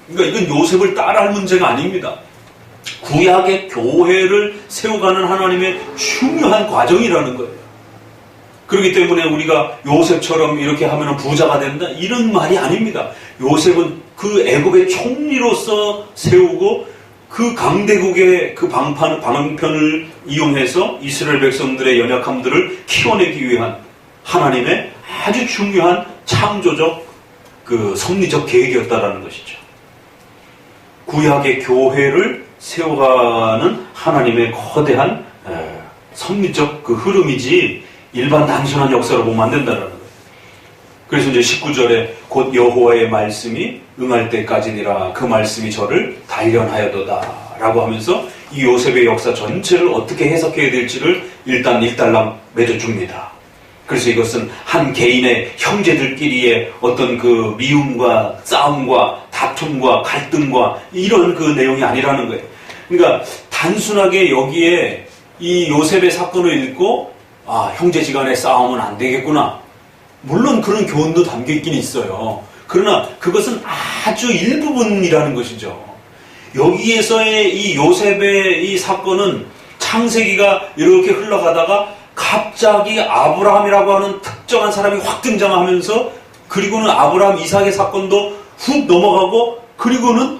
그러니까 이건 요셉을 따라할 문제가 아닙니다. 구약의 교회를 세워가는 하나님의 중요한 과정이라는 거예요. 그렇기 때문에 우리가 요셉처럼 이렇게 하면 부자가 된다, 이런 말이 아닙니다. 요셉은 그 애굽의 총리로서 세우고, 그 강대국의 그 방편을 이용해서 이스라엘 백성들의 연약함들을 키워내기 위한 하나님의 아주 중요한 창조적 그 섭리적 계획이었다라는 것이죠. 구약의 교회를 세워가는 하나님의 거대한 섭리적 그 흐름이지, 일반 단순한 역사로 보면 안 된다는 거예요. 그래서 이제 19절에 곧 여호와의 말씀이 응할 때까지니라, 그 말씀이 저를 단련하여도다 라고 하면서 이 요셉의 역사 전체를 어떻게 해석해야 될지를 일단 일단락 맺어줍니다. 그래서 이것은 한 개인의 형제들끼리의 어떤 그 미움과 싸움과 다툼과 갈등과 이런 그 내용이 아니라는 거예요. 그러니까 단순하게 여기에 이 요셉의 사건을 읽고, 아, 형제지간의 싸움은 안 되겠구나, 물론 그런 교훈도 담겨 있긴 있어요. 그러나 그것은 아주 일부분이라는 것이죠. 여기에서의 이 요셉의 이 사건은 창세기가 이렇게 흘러가다가 갑자기 아브라함이라고 하는 특정한 사람이 확 등장하면서, 그리고는 아브라함 이삭의 사건도 훅 넘어가고, 그리고는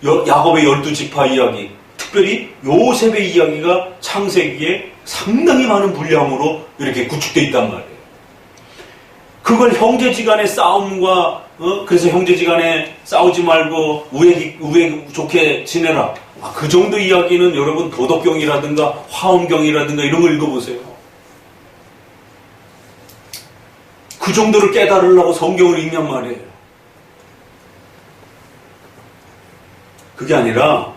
야곱의 12지파 이야기, 특별히 요셉의 이야기가 창세기에 상당히 많은 분량으로 이렇게 구축되어 있단 말이에요. 그걸 형제지간의 싸움과 그래서 형제지간에 싸우지 말고 우애 좋게 지내라, 그 정도 이야기는 여러분 도덕경이라든가 화엄경이라든가 이런 걸 읽어보세요. 그 정도를 깨달으려고 성경을 읽냔 말이에요. 그게 아니라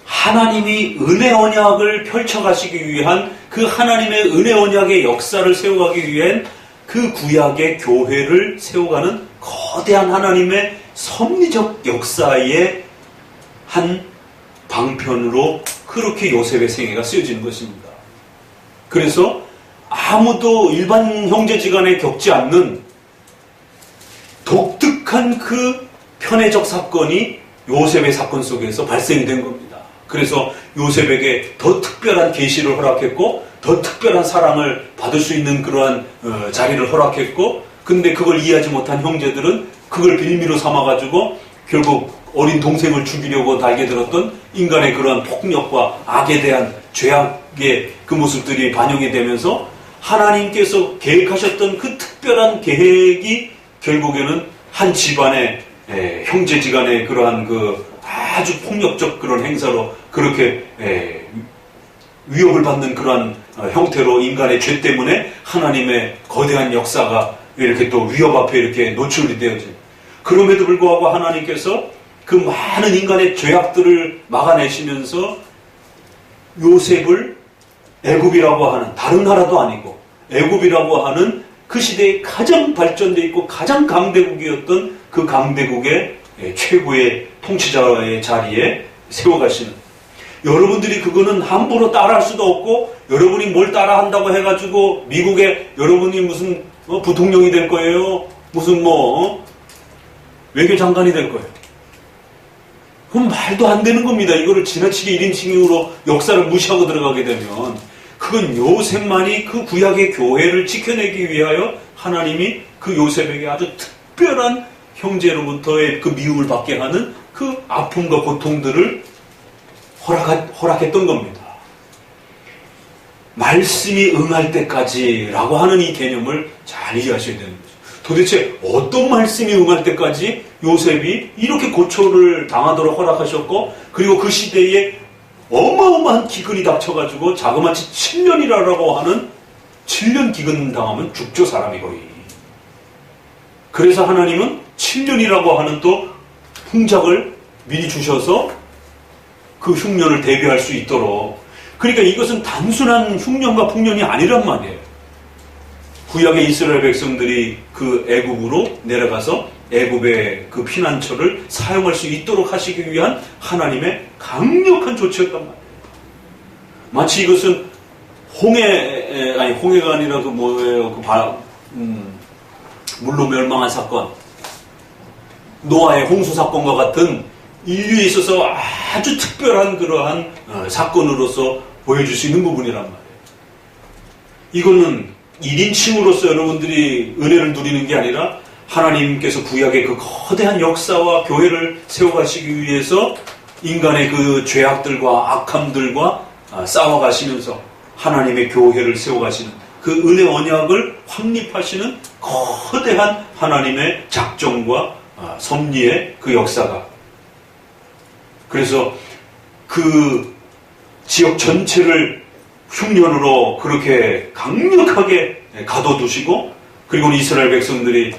하나님이 은혜 언약을 펼쳐가시기 위한 그 하나님의 은혜 언약의 역사를 세워가기 위한 그 구약의 교회를 세워가는 거대한 하나님의 섭리적 역사의 한 방편으로 그렇게 요셉의 생애가 쓰여지는 것입니다. 그래서 아무도 일반 형제지간에 겪지 않는 독특한 그 편애적 사건이 요셉의 사건 속에서 발생이 된 겁니다. 그래서 요셉에게 더 특별한 계시를 허락했고 더 특별한 사랑을 받을 수 있는 그러한 자리를 허락했고, 근데 그걸 이해하지 못한 형제들은 그걸 빌미로 삼아가지고 결국 어린 동생을 죽이려고 달게 들었던 인간의 그러한 폭력과 악에 대한 죄악의 그 모습들이 반영이 되면서 하나님께서 계획하셨던 그 특별한 계획이 결국에는 한 집안의 형제지간의 그러한 그 아주 폭력적 그런 행사로 그렇게 위협을 받는 그러한 형태로 인간의 죄 때문에 하나님의 거대한 역사가 이렇게 또 위협 앞에 이렇게 노출이 되어진, 그럼에도 불구하고 하나님께서 그 많은 인간의 죄악들을 막아내시면서 요셉을 애굽이라고 하는, 다른 나라도 아니고 애굽이라고 하는 그 시대에 가장 발전되어 있고 가장 강대국이었던 그 강대국의 최고의 통치자의 자리에 세워가시는, 여러분들이 그거는 함부로 따라할 수도 없고, 여러분이 뭘 따라한다고 해가지고 미국에 여러분이 무슨 부통령이 될 거예요, 무슨 외교장관이 될 거예요. 그건 말도 안 되는 겁니다. 이거를 지나치게 1인칭으로 역사를 무시하고 들어가게 되면 그건 요셉만이 그 구약의 교회를 지켜내기 위하여 하나님이 그 요셉에게 아주 특별한 형제로부터의 그 미움을 받게 하는 그 아픔과 고통들을 허락했던 겁니다. 말씀이 응할 때까지라고 하는 이 개념을 잘 이해하셔야 되는 거죠. 도대체 어떤 말씀이 응할 때까지 요셉이 이렇게 고초를 당하도록 허락하셨고, 그리고 그 시대에 어마어마한 기근이 닥쳐가지고 자그마치 7년이라고 하는 7년 기근 당하면 죽죠, 사람이 거의. 그래서 하나님은 7년이라고 하는 또 풍작을 미리 주셔서 그 흉년을 대비할 수 있도록. 그러니까 이것은 단순한 흉년과 풍년이 아니란 말이에요. 구약의 이스라엘 백성들이 그 애굽으로 내려가서 애굽의 그 피난처를 사용할 수 있도록 하시기 위한 하나님의 강력한 조치였단 말이에요. 마치 이것은 홍해가 아니라 그 뭐예요? 물로 멸망한 사건, 노아의 홍수 사건과 같은 인류에 있어서 아주 특별한 그러한 사건으로서 보여줄 수 있는 부분이란 말이에요. 이거는 1인칭으로서 여러분들이 은혜를 누리는 게 아니라 하나님께서 구약의 그 거대한 역사와 교회를 세워가시기 위해서 인간의 그 죄악들과 악함들과 싸워가시면서 하나님의 교회를 세워가시는 그 은혜 언약을 확립하시는 거대한 하나님의 작정과 섭리의 그 역사가, 그래서 그 지역 전체를 흉년으로 그렇게 강력하게 가둬두시고, 그리고 이스라엘 백성들이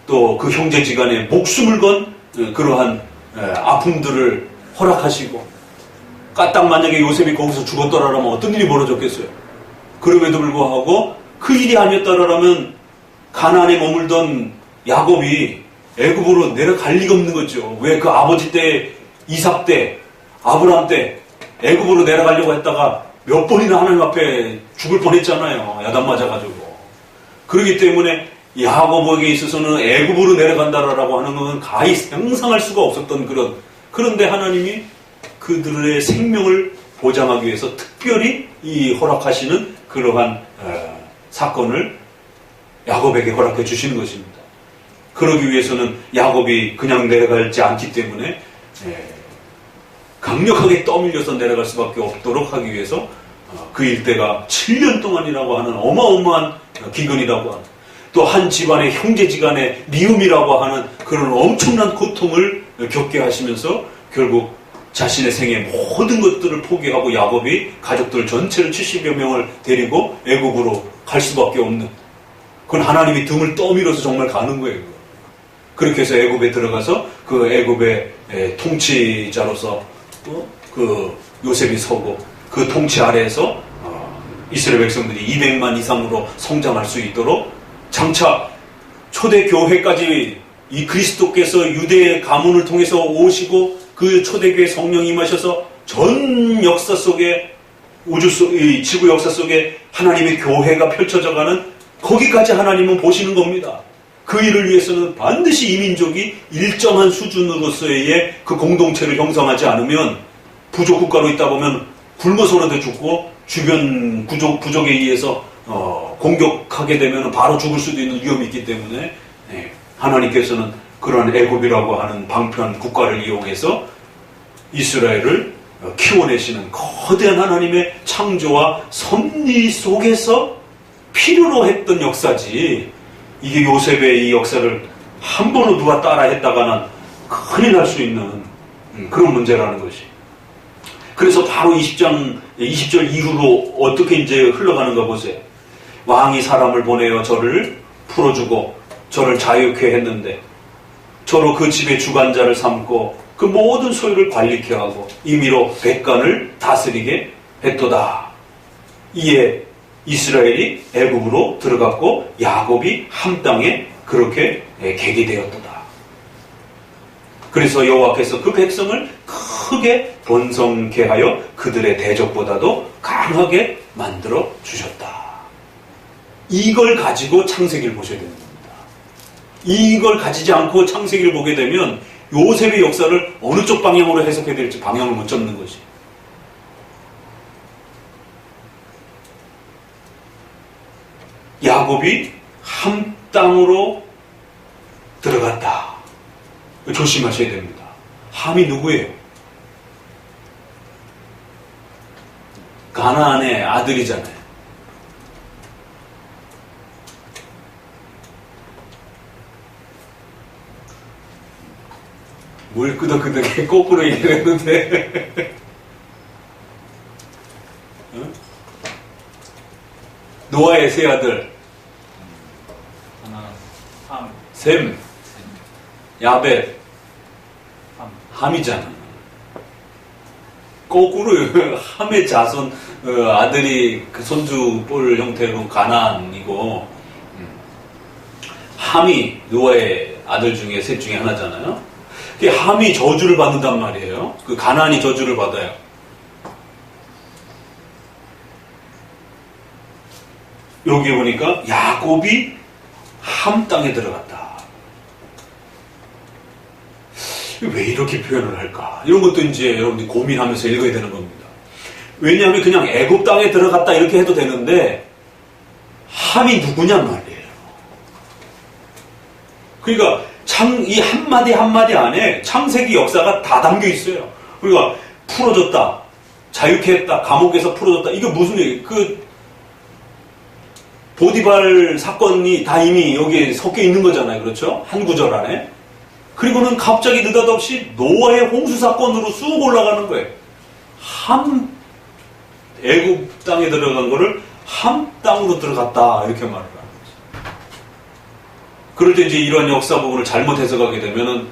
또 그 형제지간에 목숨을 건 그러한 아픔들을 허락하시고, 까딱 만약에 요셉이 거기서 죽었더라면 어떤 일이 벌어졌겠어요. 그럼에도 불구하고 그 일이 아니었더라면 가나안에 머물던 야곱이 애굽으로 내려갈 리가 없는 거죠. 왜 그 아버지 때, 이삭 때, 아브라함 때 애굽으로 내려가려고 했다가 몇 번이나 하나님 앞에 죽을 뻔했잖아요. 야단 맞아가지고. 그렇기 때문에 야곱에게 있어서는 애굽으로 내려간다라고 하는 것은 가히 상상할 수가 없었던 그런데 하나님이 그들의 생명을 보장하기 위해서 특별히 이 허락하시는 그러한 사건을 야곱에게 허락해 주시는 것입니다. 그러기 위해서는 야곱이 그냥 내려가지 않기 때문에 강력하게 떠밀려서 내려갈 수밖에 없도록 하기 위해서 그 일대가 7년 동안이라고 하는 어마어마한 기근이라고 하는, 또 한 집안의 형제지간의 미움이라고 하는 그런 엄청난 고통을 겪게 하시면서 결국 자신의 생의 모든 것들을 포기하고 야곱이 가족들 전체를 70여 명을 데리고 애굽으로 갈 수밖에 없는, 그건 하나님이 등을 떠밀어서 정말 가는 거예요. 그렇게 해서 애굽에 들어가서 그 애굽의 통치자로서 그 요셉이 서고, 그 통치 아래에서 이스라엘 백성들이 200만 이상으로 성장할 수 있도록, 장차 초대교회까지 이 그리스도께서 유대의 가문을 통해서 오시고 그 초대교회 성령이 임하셔서 전 역사 속에, 이 지구 역사 속에 하나님의 교회가 펼쳐져가는, 거기까지 하나님은 보시는 겁니다. 그 일을 위해서는 반드시 이 민족이 일정한 수준으로서의 그 공동체를 형성하지 않으면 부족 국가로 있다 보면 굶어서 오르되 죽고 주변 부족에 의해서 공격하게 되면 바로 죽을 수도 있는 위험이 있기 때문에 하나님께서는 그러한 애굽이라고 하는 방편 국가를 이용해서 이스라엘을 키워내시는 거대한 하나님의 창조와 섭리 속에서 필요로 했던 역사지, 이게 요셉의 이 역사를 한 번으로 누가 따라 했다가는 큰일 날 수 있는 그런 문제라는 것이. 그래서 바로 20절 이후로 어떻게 이제 흘러가는가 보세요. 왕이 사람을 보내어 저를 풀어주고 저를 자유케 했는데 저로 그 집의 주관자를 삼고 그 모든 소유를 관리케 하고 임의로 백간을 다스리게 했도다. 이에 이스라엘이 애굽으로 들어갔고 야곱이 함 땅에 그렇게 객이 되었도다. 그래서 여호와께서 그 백성을 크게 번성케 하여 그들의 대적보다도 강하게 만들어 주셨다. 이걸 가지고 창세기를 보셔야 되는 겁니다. 이걸 가지지 않고 창세기를 보게 되면 요셉의 역사를 어느 쪽 방향으로 해석해야 될지 방향을 못 잡는 것이. 야곱이 함 땅으로 들어갔다. 조심하셔야 됩니다. 함이 누구예요? 가나안의 아들이잖아요. 뭘 끄덕끄덕해 거꾸로 얘기를 했는데 노아의 세 아들 셈, 야벳, 함이잖아. 거꾸로 함의 자손 아들이 그 손주 볼 형태로 가나안이고 함이 노아의 아들 중에 셋 중에 하나잖아요. 함이 저주를 받는단 말이에요. 그 가나안이 저주를 받아요. 여기 보니까 야곱이 함 땅에 들어갔다. 왜 이렇게 표현을 할까? 이런 것도 이제 여러분들이 고민하면서 읽어야 되는 겁니다. 왜냐하면 그냥 애굽 땅에 들어갔다 이렇게 해도 되는데 함이 누구냔 말이에요. 그러니까 이 한마디 한마디 안에 창세기 역사가 다 담겨 있어요. 그러니까 풀어줬다, 자유케 했다, 감옥에서 풀어줬다. 이게 무슨 얘기? 그 보디발 사건이 다 이미 여기에 섞여 있는 거잖아요. 그렇죠? 한 구절 안에. 그리고는 갑자기 느닷없이 노아의 홍수 사건으로 쑥 올라가는 거예요. 애굽 땅에 들어간 거를 함 땅으로 들어갔다 이렇게 말을 하는 거죠. 그럴 때 이제 이런 역사 부분을 잘못 해석하게 되면은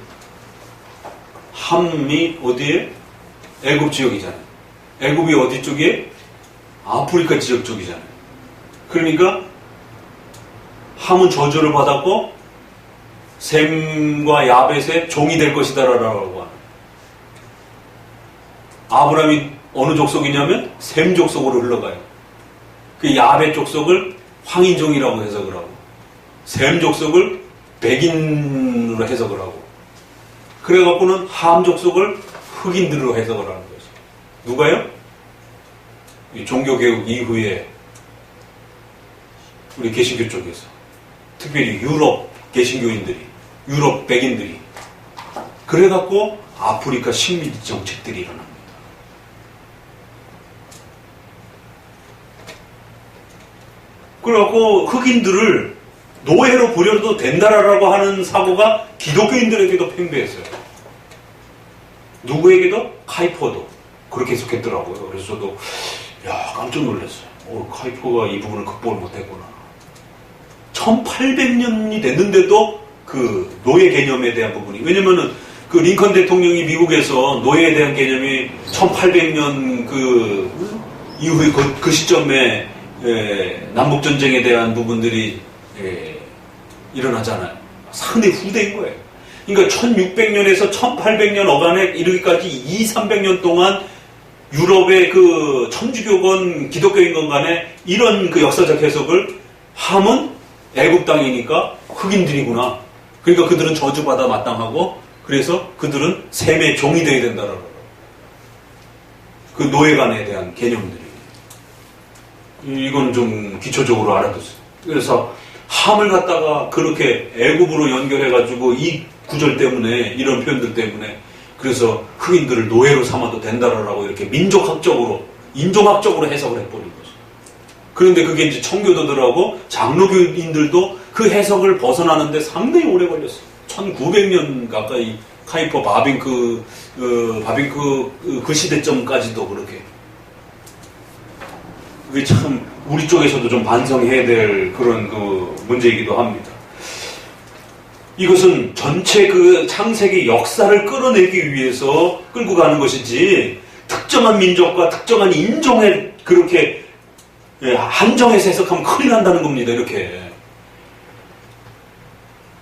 함이 어디에? 애굽 지역이잖아요. 애굽이 어디 쪽이에요? 아프리카 지역 쪽이잖아요. 그러니까 함은 저주를 받았고 셈과 야벳의 종이 될 것이다라고 하는. 아브라함이 어느 족속이냐면 셈 족속으로 흘러가요. 그 야벳 족속을 황인종이라고 해석을 하고 셈 족속을 백인으로 해석을 하고 그래갖고는 함 족속을 흑인들로 해석을 하는 거죠. 누가요? 이 종교개혁 이후에 우리 개신교 쪽에서 특별히 유럽 개신교인들이 유럽 백인들이 그래갖고 아프리카 식민 정책들이 일어납니다. 그래갖고 흑인들을 노예로 부려도 된다라고 하는 사고가 기독교인들에게도 팽배했어요. 누구에게도? 카이퍼도 그렇게 해석했더라고요. 그래서 저도 깜짝 놀랐어요. 카이퍼가 이 부분을 극복을 못했구나. 1800년이 됐는데도 그 노예 개념에 대한 부분이, 왜냐면은 그 링컨 대통령이 미국에서 노예에 대한 개념이 1800년 그 이후에 그 시점에 남북전쟁에 대한 부분들이 일어나잖아요. 상당히 후대인 거예요. 그러니까 1600년에서 1800년 어간에 이르기까지 200~300년 동안 유럽의 그 천주교건 기독교인건 간에 이런 그 역사적 해석을 함은 애굽 땅이니까 흑인들이구나. 그러니까 그들은 저주받아 마땅하고 그래서 그들은 셈의 종이 되어야 된다라고. 그 노예관에 대한 개념들이. 이건 좀 기초적으로 알아두세요. 그래서 함을 갖다가 그렇게 애굽으로 연결해가지고 이 구절 때문에 이런 표현들 때문에 그래서 흑인들을 노예로 삼아도 된다라고 이렇게 민족학적으로 인종학적으로 해석을 해버린 거죠. 그런데 그게 이제 청교도들하고 장로교인들도 그 해석을 벗어나는데 상당히 오래 걸렸어요. 1900년 가까이 카이퍼 바빙크 그 시대점까지도 그렇게. 그게 참 우리 쪽에서도 좀 반성해야 될 그런 그 문제이기도 합니다. 이것은 전체 그 창세기 역사를 끌어내기 위해서 끌고 가는 것이지 특정한 민족과 특정한 인종에 그렇게 한정해서 해석하면 큰일 난다는 겁니다. 이렇게.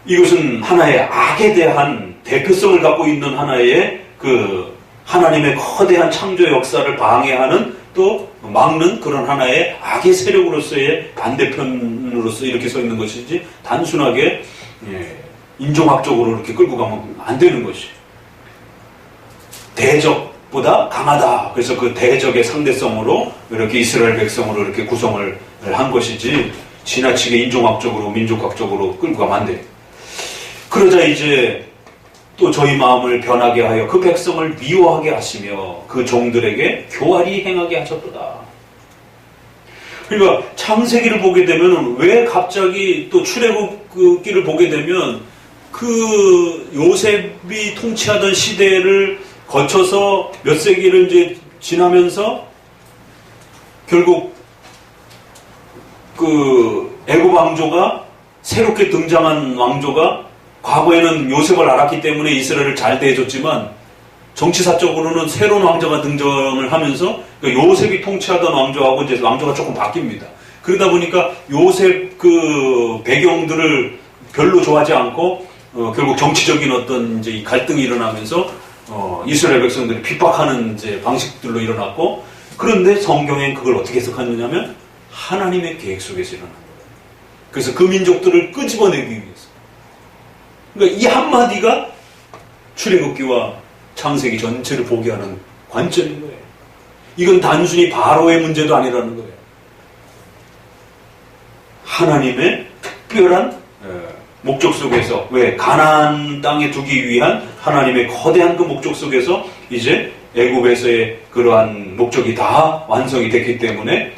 이것은 하나의 악에 대한 대표성을 갖고 있는 하나의 그 하나님의 거대한 창조 역사를 방해하는 또 막는 그런 하나의 악의 세력으로서의 반대편으로서 이렇게 서 있는 것이지 단순하게 인종학적으로 이렇게 끌고 가면 안 되는 것이에요. 대적보다 강하다. 그래서 그 대적의 상대성으로 이렇게 이스라엘 백성으로 이렇게 구성을 한 것이지 지나치게 인종학적으로 민족학적으로 끌고 가면 안 돼요. 그러자 이제 또 저희 마음을 변하게 하여 그 백성을 미워하게 하시며 그 종들에게 교활히 행하게 하셨도다. 그러니까 창세기를 보게 되면 왜 갑자기 또 출애굽기를 보게 되면 그 요셉이 통치하던 시대를 거쳐서 몇 세기를 이제 지나면서 결국 그 애굽 왕조가 새롭게 등장한 왕조가 과거에는 요셉을 알았기 때문에 이스라엘을 잘 대해줬지만 정치사적으로는 새로운 왕조가 등장을 하면서 요셉이 통치하던 왕조하고 이제 왕조가 조금 바뀝니다. 그러다 보니까 요셉 그 배경들을 별로 좋아하지 않고 결국 정치적인 어떤 이제 이 갈등이 일어나면서 이스라엘 백성들이 핍박하는 이제 방식들로 일어났고 그런데 성경엔 그걸 어떻게 해석하느냐면 하나님의 계획 속에서 일어난 거예요. 그래서 그 민족들을 끄집어내기 위해서. 그러니까 이 한마디가 출애굽기와 창세기 전체를 보게 하는 관점인 거예요. 이건 단순히 바로의 문제도 아니라는 거예요. 하나님의 특별한 목적 속에서 왜 가나안 땅에 두기 위한 하나님의 거대한 그 목적 속에서 이제 애굽에서의 그러한 목적이 다 완성이 됐기 때문에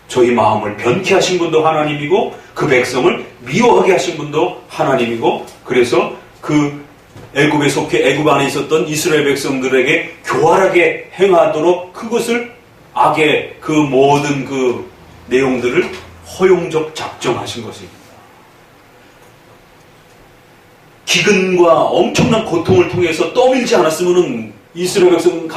저희 마음을 변케 하신 분도 하나님이고 그 백성을 미워하게 하신 분도 하나님이고 그래서 그 애굽에 속해 애굽 안에 있었던 이스라엘 백성들에게 교활하게 행하도록 그것을 악의 그 모든 그 내용들을 허용적 작정하신 것입니다. 기근과 엄청난 고통을 통해서 떠밀지 않았으면 이스라엘 백성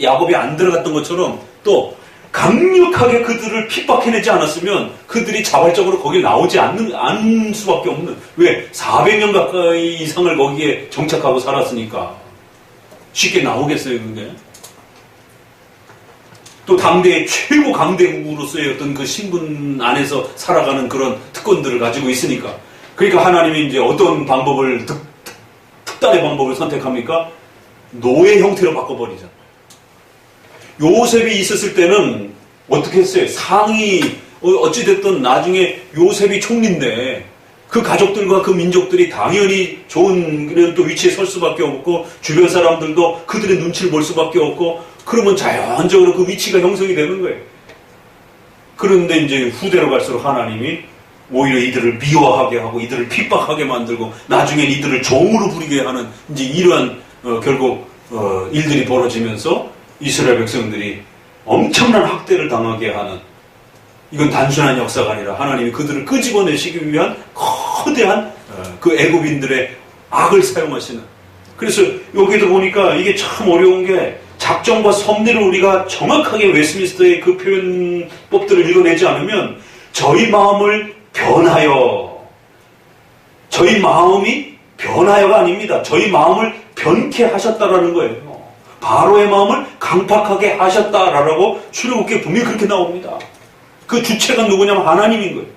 야곱이 안 들어갔던 것처럼 또 강력하게 그들을 핍박해내지 않았으면 그들이 자발적으로 거기 나오지 않을 수밖에 없는. 왜? 400년 가까이 이상을 거기에 정착하고 살았으니까 쉽게 나오겠어요, 그게? 또 당대의 최고 강대국으로서의 어떤 그 신분 안에서 살아가는 그런 특권들을 가지고 있으니까. 그러니까 하나님이 이제 어떤 방법을 특단의 방법을 선택합니까? 노예 형태로 바꿔버리잖아요. 요셉이 있었을 때는 어떻게 했어요? 상이 어찌됐든 나중에 요셉이 총리인데 그 가족들과 그 민족들이 당연히 좋은 또 위치에 설 수밖에 없고 주변 사람들도 그들의 눈치를 볼 수밖에 없고 그러면 자연적으로 그 위치가 형성이 되는 거예요. 그런데 이제 후대로 갈수록 하나님이 오히려 이들을 미워하게 하고 이들을 핍박하게 만들고 나중엔 이들을 종으로 부리게 하는 이제 이러한 결국 일들이 벌어지면서 이스라엘 백성들이 엄청난 학대를 당하게 하는 이건 단순한 역사가 아니라 하나님이 그들을 끄집어내시기 위한 거대한 그 애굽인들의 악을 사용하시는. 그래서 여기도 보니까 이게 참 어려운 게 작정과 섭리를 우리가 정확하게 웨스트민스터의 그 표현법들을 읽어내지 않으면 저희 마음을 변하여 저희 마음이 변하여가 아닙니다. 저희 마음을 변케 하셨다라는 거예요. 바로의 마음을 강팍하게 하셨다라고 출애굽기에 분명히 그렇게 나옵니다. 그 주체가 누구냐면 하나님인 거예요.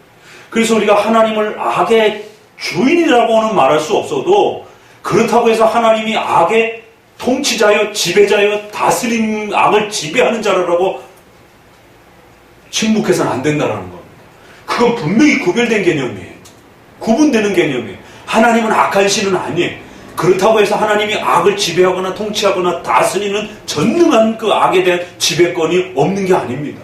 그래서 우리가 하나님을 악의 주인이라고는 말할 수 없어도 그렇다고 해서 하나님이 악의 통치자여 지배자여 악을 지배하는 자라고 침묵해서는 안 된다는 겁니다. 그건 분명히 구별된 개념이에요. 구분되는 개념이에요. 하나님은 악한 신은 아니에요. 그렇다고 해서 하나님이 악을 지배하거나 통치하거나 다스리는 전능한 그 악에 대한 지배권이 없는 게 아닙니다.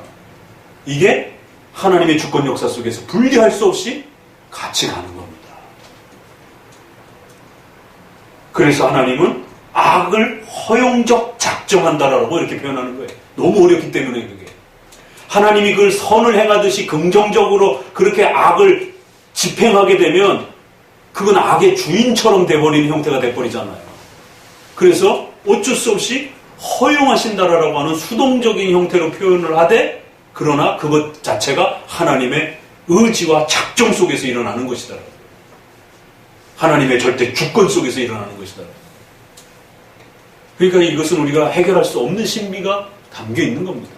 이게 하나님의 주권 역사 속에서 분리할 수 없이 같이 가는 겁니다. 그래서 하나님은 악을 허용적 작정한다라고 이렇게 표현하는 거예요. 너무 어렵기 때문에 그게. 하나님이 그걸 선을 행하듯이 긍정적으로 그렇게 악을 집행하게 되면 그건 악의 주인처럼 돼버리는 형태가 돼버리잖아요. 그래서 어쩔 수 없이 허용하신다라고 하는 수동적인 형태로 표현을 하되 그러나 그것 자체가 하나님의 의지와 작정 속에서 일어나는 것이다. 하나님의 절대 주권 속에서 일어나는 것이다. 그러니까 이것은 우리가 해결할 수 없는 신비가 담겨 있는 겁니다.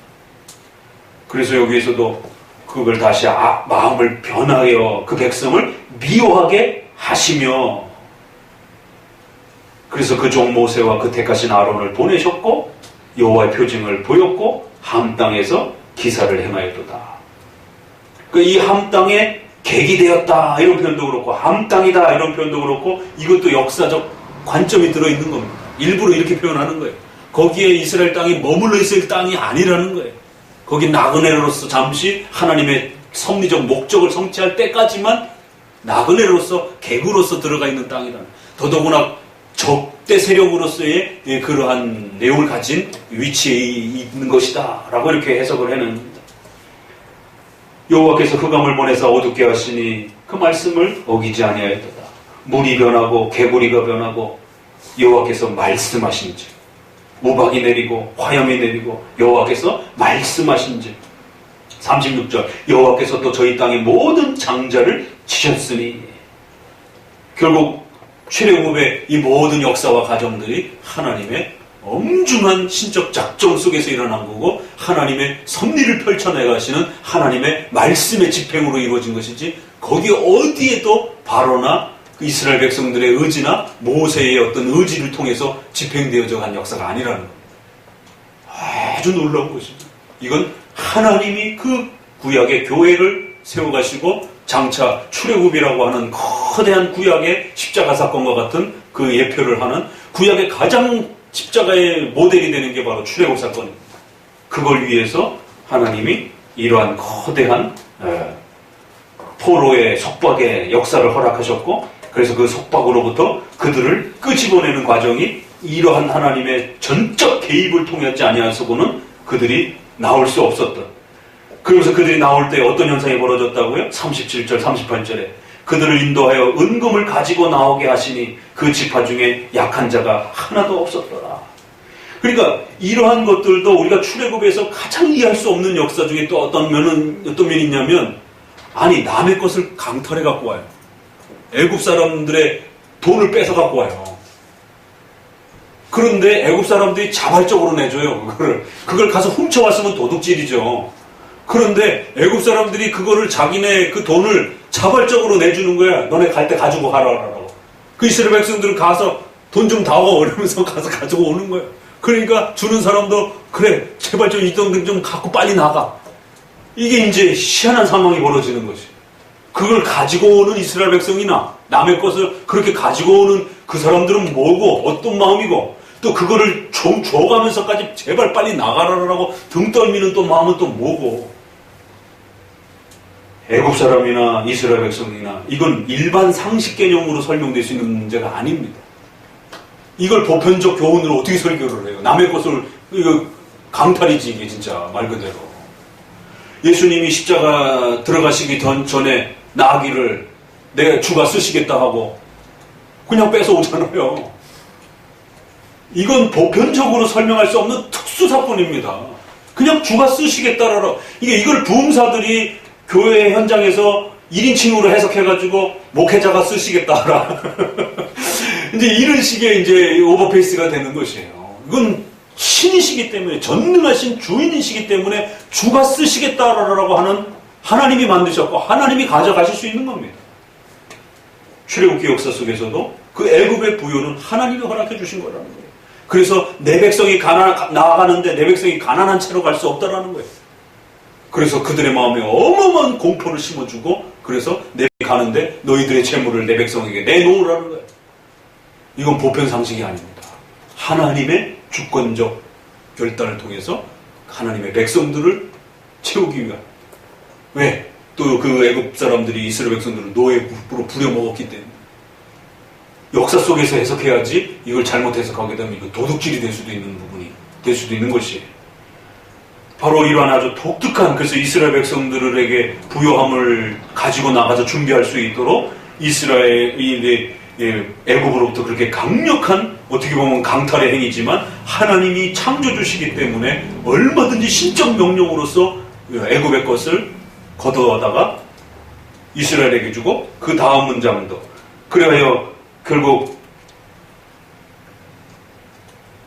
그래서 여기에서도 그걸 다시 마음을 변하여 그 백성을 미워하게 하시며 그래서 그 종 모세와 그 택하신 아론을 보내셨고 여호와의 표징을 보였고 함 땅에서 기사를 행하였도다. 이 함 땅에 객이 되었다 이런 표현도 그렇고 함 땅이다 이런 표현도 그렇고 이것도 역사적 관점이 들어있는 겁니다. 일부러 이렇게 표현하는 거예요. 거기에 이스라엘 땅이 머물러 있을 땅이 아니라는 거예요. 거기 나그네로서 잠시 하나님의 섭리적 목적을 성취할 때까지만 나그네로서 객으로서 들어가 있는 땅이라는, 더더구나 적대 세력으로서의 그러한 내용을 가진 위치에 있는 것이다 라고 이렇게 해석을 해냅니다. 여호와께서 흑암을 보내사 어둡게 하시니 그 말씀을 어기지 아니하였도다. 물이 변하고 개구리가 변하고 여호와께서 말씀하신지 우박이 내리고 화염이 내리고 여호와께서 말씀하신지 36절 여호와께서 또 저희 땅의 모든 장자를 치셨으니 결국 출애굽의 이 모든 역사와 과정들이 하나님의 엄중한 신적 작정 속에서 일어난 거고 하나님의 섭리를 펼쳐내가시는 하나님의 말씀의 집행으로 이루어진 것이지 거기 어디에도 바로나 이스라엘 백성들의 의지나 모세의 어떤 의지를 통해서 집행되어져 간 역사가 아니라는 겁니다. 아주 놀라운 것입니다. 이건 하나님이 그 구약의 교회를 세워가시고 장차 출애굽이라고 하는 거대한 구약의 십자가 사건과 같은 그 예표를 하는 구약의 가장 십자가의 모델이 되는 게 바로 출애굽 사건입니다. 그걸 위해서 하나님이 이러한 거대한 포로의 속박의 역사를 허락하셨고 그래서 그 속박으로부터 그들을 끄집어내는 과정이 이러한 하나님의 전적 개입을 통하지 아니하여서고는 그들이 나올 수 없었던. 그러면서 그들이 나올 때 어떤 현상이 벌어졌다고요? 37절 38절에 그들을 인도하여 은금을 가지고 나오게 하시니 그 지파 중에 약한 자가 하나도 없었더라. 그러니까 이러한 것들도 우리가 출애굽에서 가장 이해할 수 없는 역사 중에 또 어떤 면이 있냐면 아니 남의 것을 강탈해 갖고 와요. 애굽 사람들의 돈을 뺏어 갖고 와요. 그런데 애굽 사람들이 자발적으로 내줘요. 그걸 가서 훔쳐왔으면 도둑질이죠. 그런데 애굽 사람들이 그거를 자기네 그 돈을 자발적으로 내주는 거야. 너네 갈 때 가지고 가라라고. 그 이스라엘 백성들은 가서 돈 좀 다오 이러면서 가서 가지고 오는 거예요. 그러니까 주는 사람도 그래 제발 좀 이 돈 좀 갖고 빨리 나가. 이게 이제 희한한 상황이 벌어지는 거지. 그걸 가지고 오는 이스라엘 백성이나 남의 것을 그렇게 가지고 오는 그 사람들은 뭐고 어떤 마음이고 또 그거를 줘가면서까지 제발 빨리 나가라라고 등 떨미는 또 마음은 또 뭐고. 애국 사람이나 이스라엘 백성이나 이건 일반 상식 개념으로 설명될 수 있는 문제가 아닙니다. 이걸 보편적 교훈으로 어떻게 설교를 해요? 남의 것을 이거 강탈이지 이게 진짜 말 그대로. 예수님이 십자가 들어가시기 전에 나귀를 내 주가 쓰시겠다 하고 그냥 뺏어 오잖아요. 이건 보편적으로 설명할 수 없는 특수 사건입니다. 그냥 주가 쓰시겠다라고. 이걸 부흥사들이 교회 현장에서 1인칭으로 해석해가지고 목회자가 쓰시겠다라. 이제 이런 식의 이제 오버페이스가 되는 것이에요. 이건 신이시기 때문에 전능하신 주인이시기 때문에 주가 쓰시겠다라고 하는 하나님이 만드셨고 하나님이 가져가실 수 있는 겁니다. 출애굽기 역사 속에서도 그 애굽의 부요는 하나님이 허락해 주신 거라는 거예요. 그래서 내 백성이 나아가는데 내 백성이 가난한 채로 갈 수 없다라는 거예요. 그래서 그들의 마음에 어마어마한 공포를 심어주고 그래서 내 가는데 너희들의 재물을 내 백성에게 내놓으라는 거예요. 이건 보편 상식이 아닙니다. 하나님의 주권적 결단을 통해서 하나님의 백성들을 채우기 위한. 왜? 또 그 애굽 사람들이 이스라엘 백성들을 노예로 부려먹었기 때문에. 역사 속에서 해석해야지 이걸 잘못 해석하게 되면 이거 도둑질이 될 수도 있는 부분이 될 수도 있는 것이에요. 바로 이러한 아주 독특한, 그래서 이스라엘 백성들에게 부요함을 가지고 나가서 준비할 수 있도록 이스라엘이 애굽으로부터 그렇게 강력한, 어떻게 보면 강탈의 행위지만 하나님이 창조주시기 때문에 얼마든지 신적 명령으로서 애굽의 것을 걷어다가 이스라엘에게 주고 그 다음 문장도 그래야 결국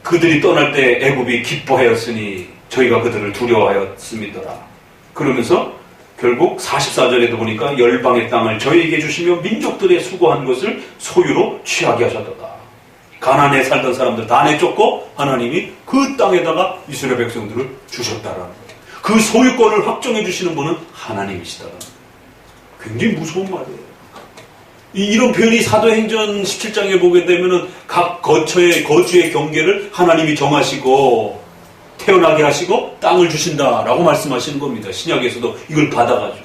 그들이 떠날 때 애굽이 기뻐하였으니 저희가 그들을 두려워하였습니다. 그러면서 결국 44절에도 보니까 열방의 땅을 저희에게 주시며 민족들의 수고한 것을 소유로 취하게 하셨다. 가나안에 살던 사람들 다 내쫓고 하나님이 그 땅에다가 이스라엘 백성들을 주셨다라는 거예요. 그 소유권을 확정해 주시는 분은 하나님이시다라는 거예요. 굉장히 무서운 말이에요. 이런 표현이 사도행전 17장에 보게 되면은 각 거주의 경계를 하나님이 정하시고 태어나게 하시고 땅을 주신다라고 말씀하시는 겁니다. 신약에서도 이걸 받아가지고.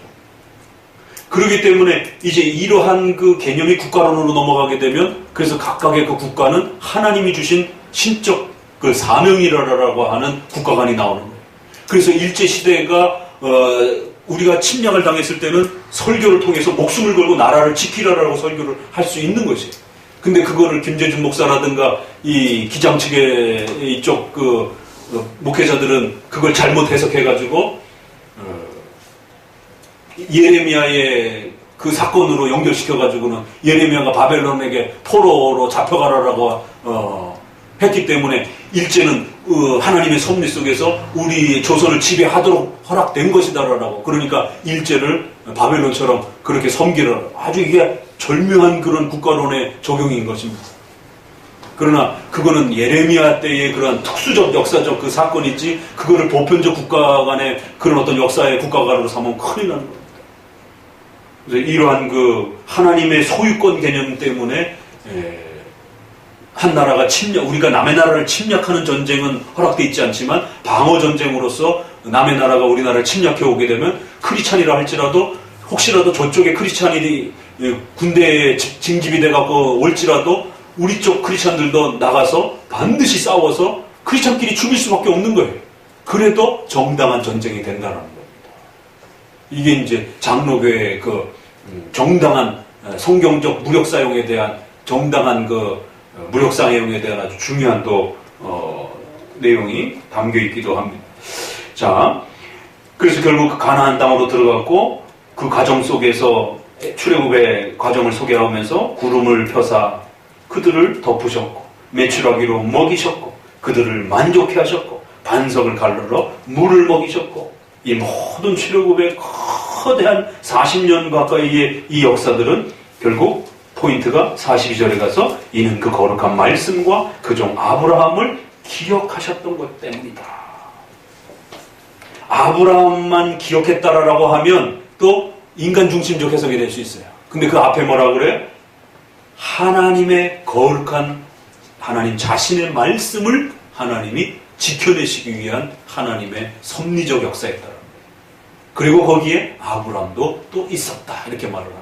그렇기 때문에 이제 이러한 그 개념이 국가론으로 넘어가게 되면 그래서 각각의 그 국가는 하나님이 주신 신적 그 사명이라고 하는 국가관이 나오는 거예요. 그래서 일제시대가 우리가 침략을 당했을 때는 설교를 통해서 목숨을 걸고 나라를 지키라라고 설교를 할 수 있는 것이에요. 근데 그거를 김재준 목사라든가 이 기장 측의 이쪽 그 목회자들은 그걸 잘못 해석해가지고 예레미야의 그 사건으로 연결시켜가지고는 예레미야가 바벨론에게 포로로 잡혀가라라고 했기 때문에 일제는 하나님의 섭리 속에서 우리 조선을 지배하도록 허락된 것이다라고. 그러니까 일제를 바벨론처럼 그렇게 섬기라. 아주 이게 절묘한 그런 국가론의 적용인 것입니다. 그러나 그거는 예레미야 때의 그런 특수적 역사적 그 사건이지 그거를 보편적 국가 간의 그런 어떤 역사의 국가관으로 삼으면 큰일 나는 겁니다. 그래서 이러한 그 하나님의 소유권 개념 때문에 한 나라가 우리가 남의 나라를 침략하는 전쟁은 허락되어 있지 않지만 방어 전쟁으로서 남의 나라가 우리나라를 침략해 오게 되면 크리스찬이라 할지라도 혹시라도 저쪽에 크리스찬이 군대에 징집이 돼갖고 올지라도 우리 쪽 크리스찬들도 나가서 반드시 싸워서 크리스찬끼리 죽일 수밖에 없는 거예요. 그래도 정당한 전쟁이 된다는 겁니다. 이게 이제 장로교의 그 정당한 성경적 무력 사용에 대한 정당한 그 무력 사용에 대한 아주 중요한 또 내용이 담겨 있기도 합니다. 자, 그래서 결국 가나안 땅으로 들어갔고 그 과정 속에서 출애굽의 과정을 소개하면서 구름을 펴사 그들을 덮으셨고 메추라기로 먹이셨고 그들을 만족해 하셨고 반석을 갈르러 물을 먹이셨고 이 모든 출애굽의 거대한 40년 가까이의 이 역사들은 결국 포인트가 42절에 가서 이는 그 거룩한 말씀과 그 종 아브라함을 기억하셨던 것 때문이다. 아브라함만 기억했다라고 하면 또 인간 중심적 해석이 될 수 있어요. 근데 그 앞에 뭐라 그래? 하나님의 거룩한 하나님 자신의 말씀을 하나님이 지켜내시기 위한 하나님의 섭리적 역사였다는 거예요. 그리고 거기에 아브라함도 또 있었다 이렇게 말을 합니다.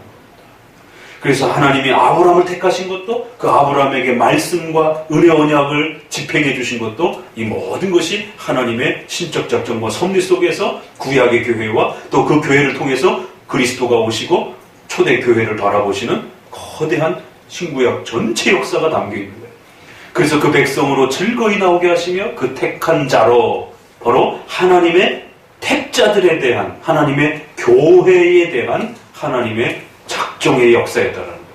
그래서 하나님이 아브라함을 택하신 것도 그 아브라함에게 말씀과 은혜 언약을 집행해 주신 것도 이 모든 것이 하나님의 신적 작정과 섭리 속에서 구약의 교회와 또 그 교회를 통해서 그리스도가 오시고 초대 교회를 바라보시는 거대한 신구약 전체 역사가 담겨 있는 거예요. 그래서 그 백성으로 즐거이 나오게 하시며 그 택한 자로 바로 하나님의 택자들에 대한 하나님의 교회에 대한 하나님의 작정의 역사였다라는 거예요.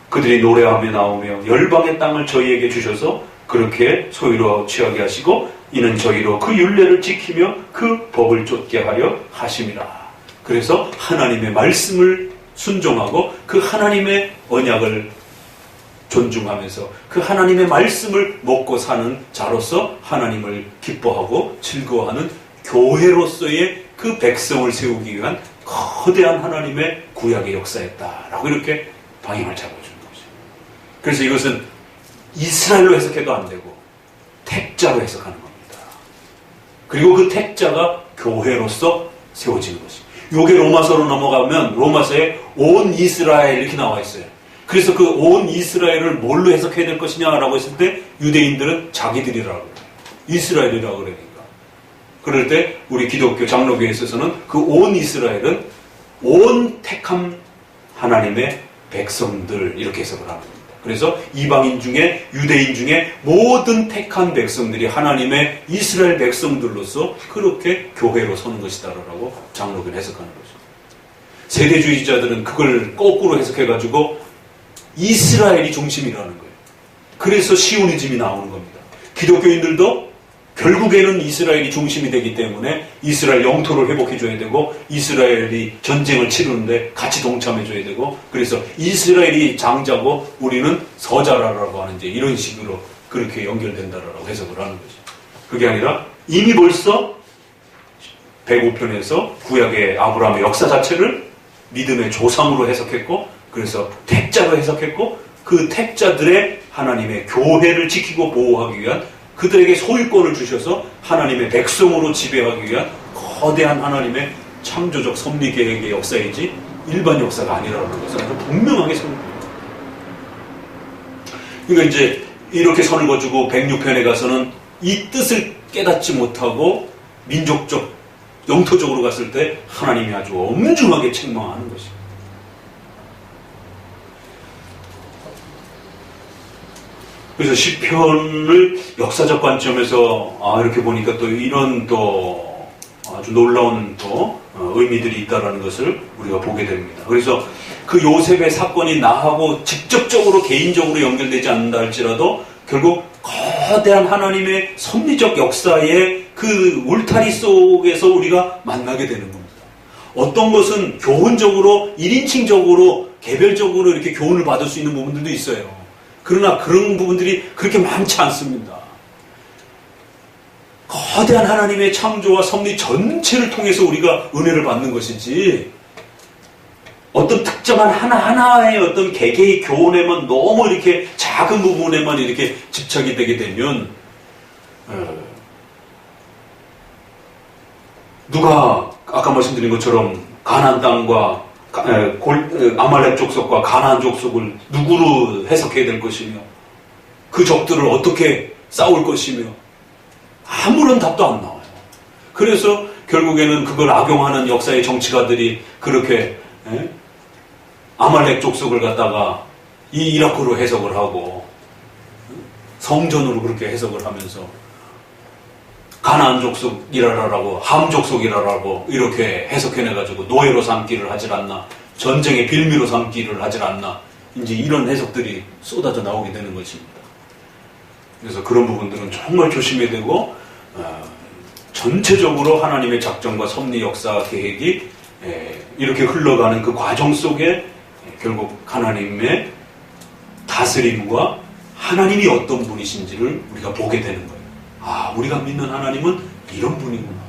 그들이 노래하며 나오며 열방의 땅을 저희에게 주셔서 그렇게 소유로 취하게 하시고 이는 저희로 그 율례를 지키며 그 법을 쫓게 하려 하심이라. 그래서 하나님의 말씀을 순종하고 그 하나님의 언약을 존중하면서 그 하나님의 말씀을 먹고 사는 자로서 하나님을 기뻐하고 즐거워하는 교회로서의 그 백성을 세우기 위한 거대한 하나님의 구약의 역사였다라고 이렇게 방향을 잡아주는 거죠. 그래서 이것은 이스라엘로 해석해도 안 되고 택자로 해석하는 겁니다. 그리고 그 택자가 교회로서 세워지는 것입니다. 요게 로마서로 넘어가면 로마서에 온 이스라엘 이렇게 나와 있어요. 그래서 그 온 이스라엘을 뭘로 해석해야 될 것이냐라고 했을 때 유대인들은 자기들이라고 그래요. 이스라엘이라고 그러니까. 그럴 때 우리 기독교 장로교에 있어서는 그 온 이스라엘은 온 택함 하나님의 백성들 이렇게 해석을 합니다. 그래서 이방인 중에 유대인 중에 모든 택한 백성들이 하나님의 이스라엘 백성들로서 그렇게 교회로 서는 것이다라고 장로교는 해석하는 거죠. 세대주의자들은 그걸 거꾸로 해석해가지고 이스라엘이 중심이라는 거예요. 그래서 시오니즘이 나오는 겁니다. 기독교인들도 결국에는 이스라엘이 중심이 되기 때문에 이스라엘 영토를 회복해줘야 되고 이스라엘이 전쟁을 치르는데 같이 동참해줘야 되고 그래서 이스라엘이 장자고 우리는 서자라고 하는 이제 이런 식으로 그렇게 연결된다라고 해석을 하는 거죠. 그게 아니라 이미 벌써 105편에서 구약의 아브라함의 역사 자체를 믿음의 조상으로 해석했고 그래서 택자로 해석했고 그 택자들의 하나님의 교회를 지키고 보호하기 위한 그들에게 소유권을 주셔서 하나님의 백성으로 지배하기 위한 거대한 하나님의 창조적 섭리 계획의 역사이지 일반 역사가 아니라는 것을 아주 분명하게 선언합니다. 그러니까 이제 이렇게 선을 거주고 106편에 가서는 이 뜻을 깨닫지 못하고 민족적, 영토적으로 갔을 때 하나님이 아주 엄중하게 책망하는 것입니다. 그래서 시편을 역사적 관점에서 이렇게 보니까 또 이런 또 아주 놀라운 또 의미들이 있다라는 것을 우리가 보게 됩니다. 그래서 그 요셉의 사건이 나하고 직접적으로 개인적으로 연결되지 않는다 할지라도 결국 거대한 하나님의 섭리적 역사의 그 울타리 속에서 우리가 만나게 되는 겁니다. 어떤 것은 교훈적으로 1인칭적으로 개별적으로 이렇게 교훈을 받을 수 있는 부분들도 있어요. 그러나 그런 부분들이 그렇게 많지 않습니다. 거대한 하나님의 창조와 섭리 전체를 통해서 우리가 은혜를 받는 것이지 어떤 특정한 하나하나의 어떤 개개의 교훈에만 너무 이렇게 작은 부분에만 이렇게 집착이 되게 되면 누가 아까 말씀드린 것처럼 가나안 땅과 아말렉 족속과 가나안 족속을 누구로 해석해야 될 것이며 그 적들을 어떻게 싸울 것이며 아무런 답도 안 나와요. 그래서 결국에는 그걸 악용하는 역사의 정치가들이 그렇게 아말렉 족속을 갖다가 이 이라크로 해석을 하고 성전으로 그렇게 해석을 하면서 가나안 족속이라라고 함 족속이라라고 이렇게 해석해내가지고 노예로 삼기를 하질 않나 전쟁의 빌미로 삼기를 하질 않나 이제 이런 해석들이 쏟아져 나오게 되는 것입니다. 그래서 그런 부분들은 정말 조심해야 되고 전체적으로 하나님의 작정과 섭리 역사 계획이 이렇게 흘러가는 그 과정 속에 결국 하나님의 다스림과 하나님이 어떤 분이신지를 우리가 보게 되는 거예요. 우리가 믿는 하나님은 이런 분이구나.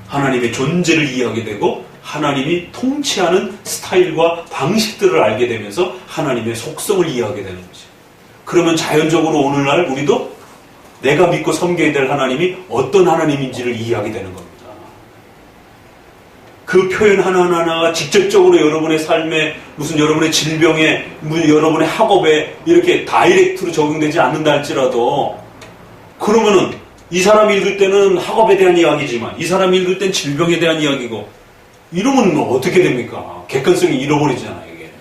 하나님의 존재를 이해하게 되고 하나님이 통치하는 스타일과 방식들을 알게 되면서 하나님의 속성을 이해하게 되는 거죠. 그러면 자연적으로 오늘날 우리도 내가 믿고 섬겨야 될 하나님이 어떤 하나님인지를 이해하게 되는 겁니다. 그 표현 하나하나가 직접적으로 여러분의 삶에 무슨 여러분의 질병에 여러분의 학업에 이렇게 다이렉트로 적용되지 않는다 할지라도 그러면은 이 사람이 읽을 때는 학업에 대한 이야기지만 이 사람이 읽을 땐 질병에 대한 이야기고 이러면 어떻게 됩니까? 객관성이 잃어버리잖아요. 이게.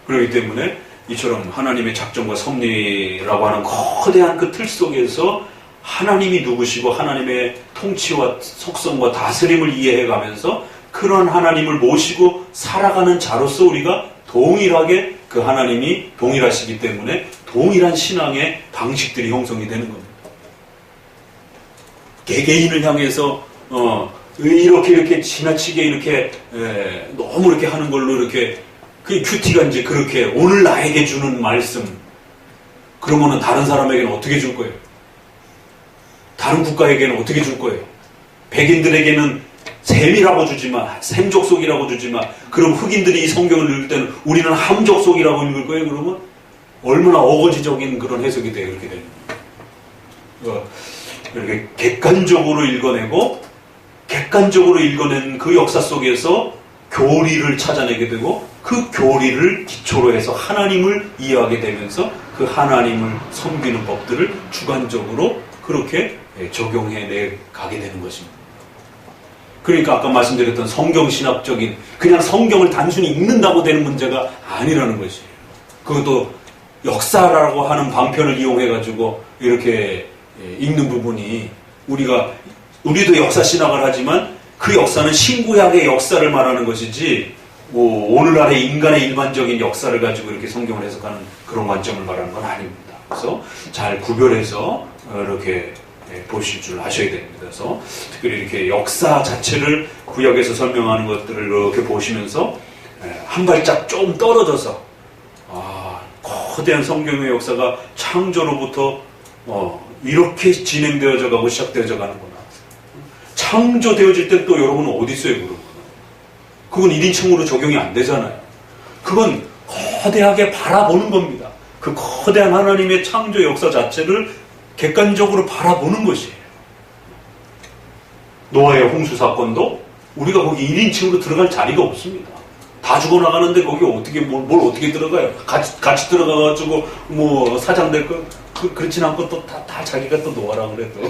그렇기 때문에 이처럼 하나님의 작정과 섭리라고 하는 거대한 그 틀 속에서 하나님이 누구시고 하나님의 통치와 속성과 다스림을 이해해가면서 그런 하나님을 모시고 살아가는 자로서 우리가 동일하게 그 하나님이 동일하시기 때문에 동일한 신앙의 방식들이 형성이 되는 겁니다. 개개인을 향해서 이렇게 지나치게 이렇게 너무 이렇게 하는 걸로 이렇게 그 큐티가 이제 그렇게 오늘 나에게 주는 말씀 그러면은 다른 사람에게는 어떻게 줄 거예요? 다른 국가에게는 어떻게 줄 거예요? 백인들에게는 셈이라고 주지만 셈족속이라고 주지만 그럼 흑인들이 이 성경을 읽을 때는 우리는 함족속이라고 읽을 거예요. 그러면 얼마나 어거지적인 그런 해석이 돼요. 이렇게 되는 거예요. 이렇게 객관적으로 읽어낸 그 역사 속에서 교리를 찾아내게 되고 그 교리를 기초로 해서 하나님을 이해하게 되면서 그 하나님을 섬기는 법들을 주관적으로 그렇게 적용해 가게 되는 것입니다. 그러니까 아까 말씀드렸던 성경신학적인 그냥 성경을 단순히 읽는다고 되는 문제가 아니라는 것이에요. 그것도 역사라고 하는 방편을 이용해가지고 이렇게 읽는 부분이 우리도 역사 신학을 하지만 그 역사는 신구약의 역사를 말하는 것이지 오늘날의 인간의 일반적인 역사를 가지고 이렇게 성경을 해석하는 그런 관점을 말하는 건 아닙니다. 그래서 잘 구별해서 이렇게 보실 줄 아셔야 됩니다. 그래서 특별히 이렇게 역사 자체를 구약에서 설명하는 것들을 이렇게 보시면서 한 발짝 좀 떨어져서 거대한 성경의 역사가 창조로부터 이렇게 진행되어져 가고 시작되어져 가는구나. 창조되어질 때 또 여러분은 어디 있어요, 그러면? 그건 1인칭으로 적용이 안 되잖아요. 그건 거대하게 바라보는 겁니다. 그 거대한 하나님의 창조 역사 자체를 객관적으로 바라보는 것이에요. 노아의 홍수 사건도 우리가 거기 1인칭으로 들어갈 자리가 없습니다. 다 죽어나가는데 거기 어떻게 뭘 어떻게 들어가요? 같이 들어가가지고 뭐 사장될 거 그렇진 않고 또 다 자기가 또 노아라 그래도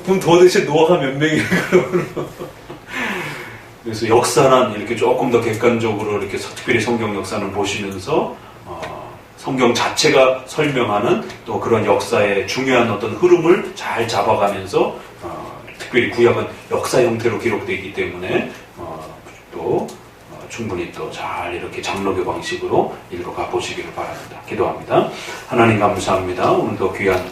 그럼 도대체 노아가 몇 명이야 그러면? 그래서 역사란 이렇게 조금 더 객관적으로 이렇게 특별히 성경 역사는 보시면서 성경 자체가 설명하는 또 그런 역사의 중요한 어떤 흐름을 잘 잡아가면서 특별히 구약은 역사 형태로 기록되어 있기 때문에 또 충분히 또 잘 이렇게 장로교 방식으로 읽어가 보시기를 바랍니다. 기도합니다. 하나님 감사합니다. 오늘도 귀한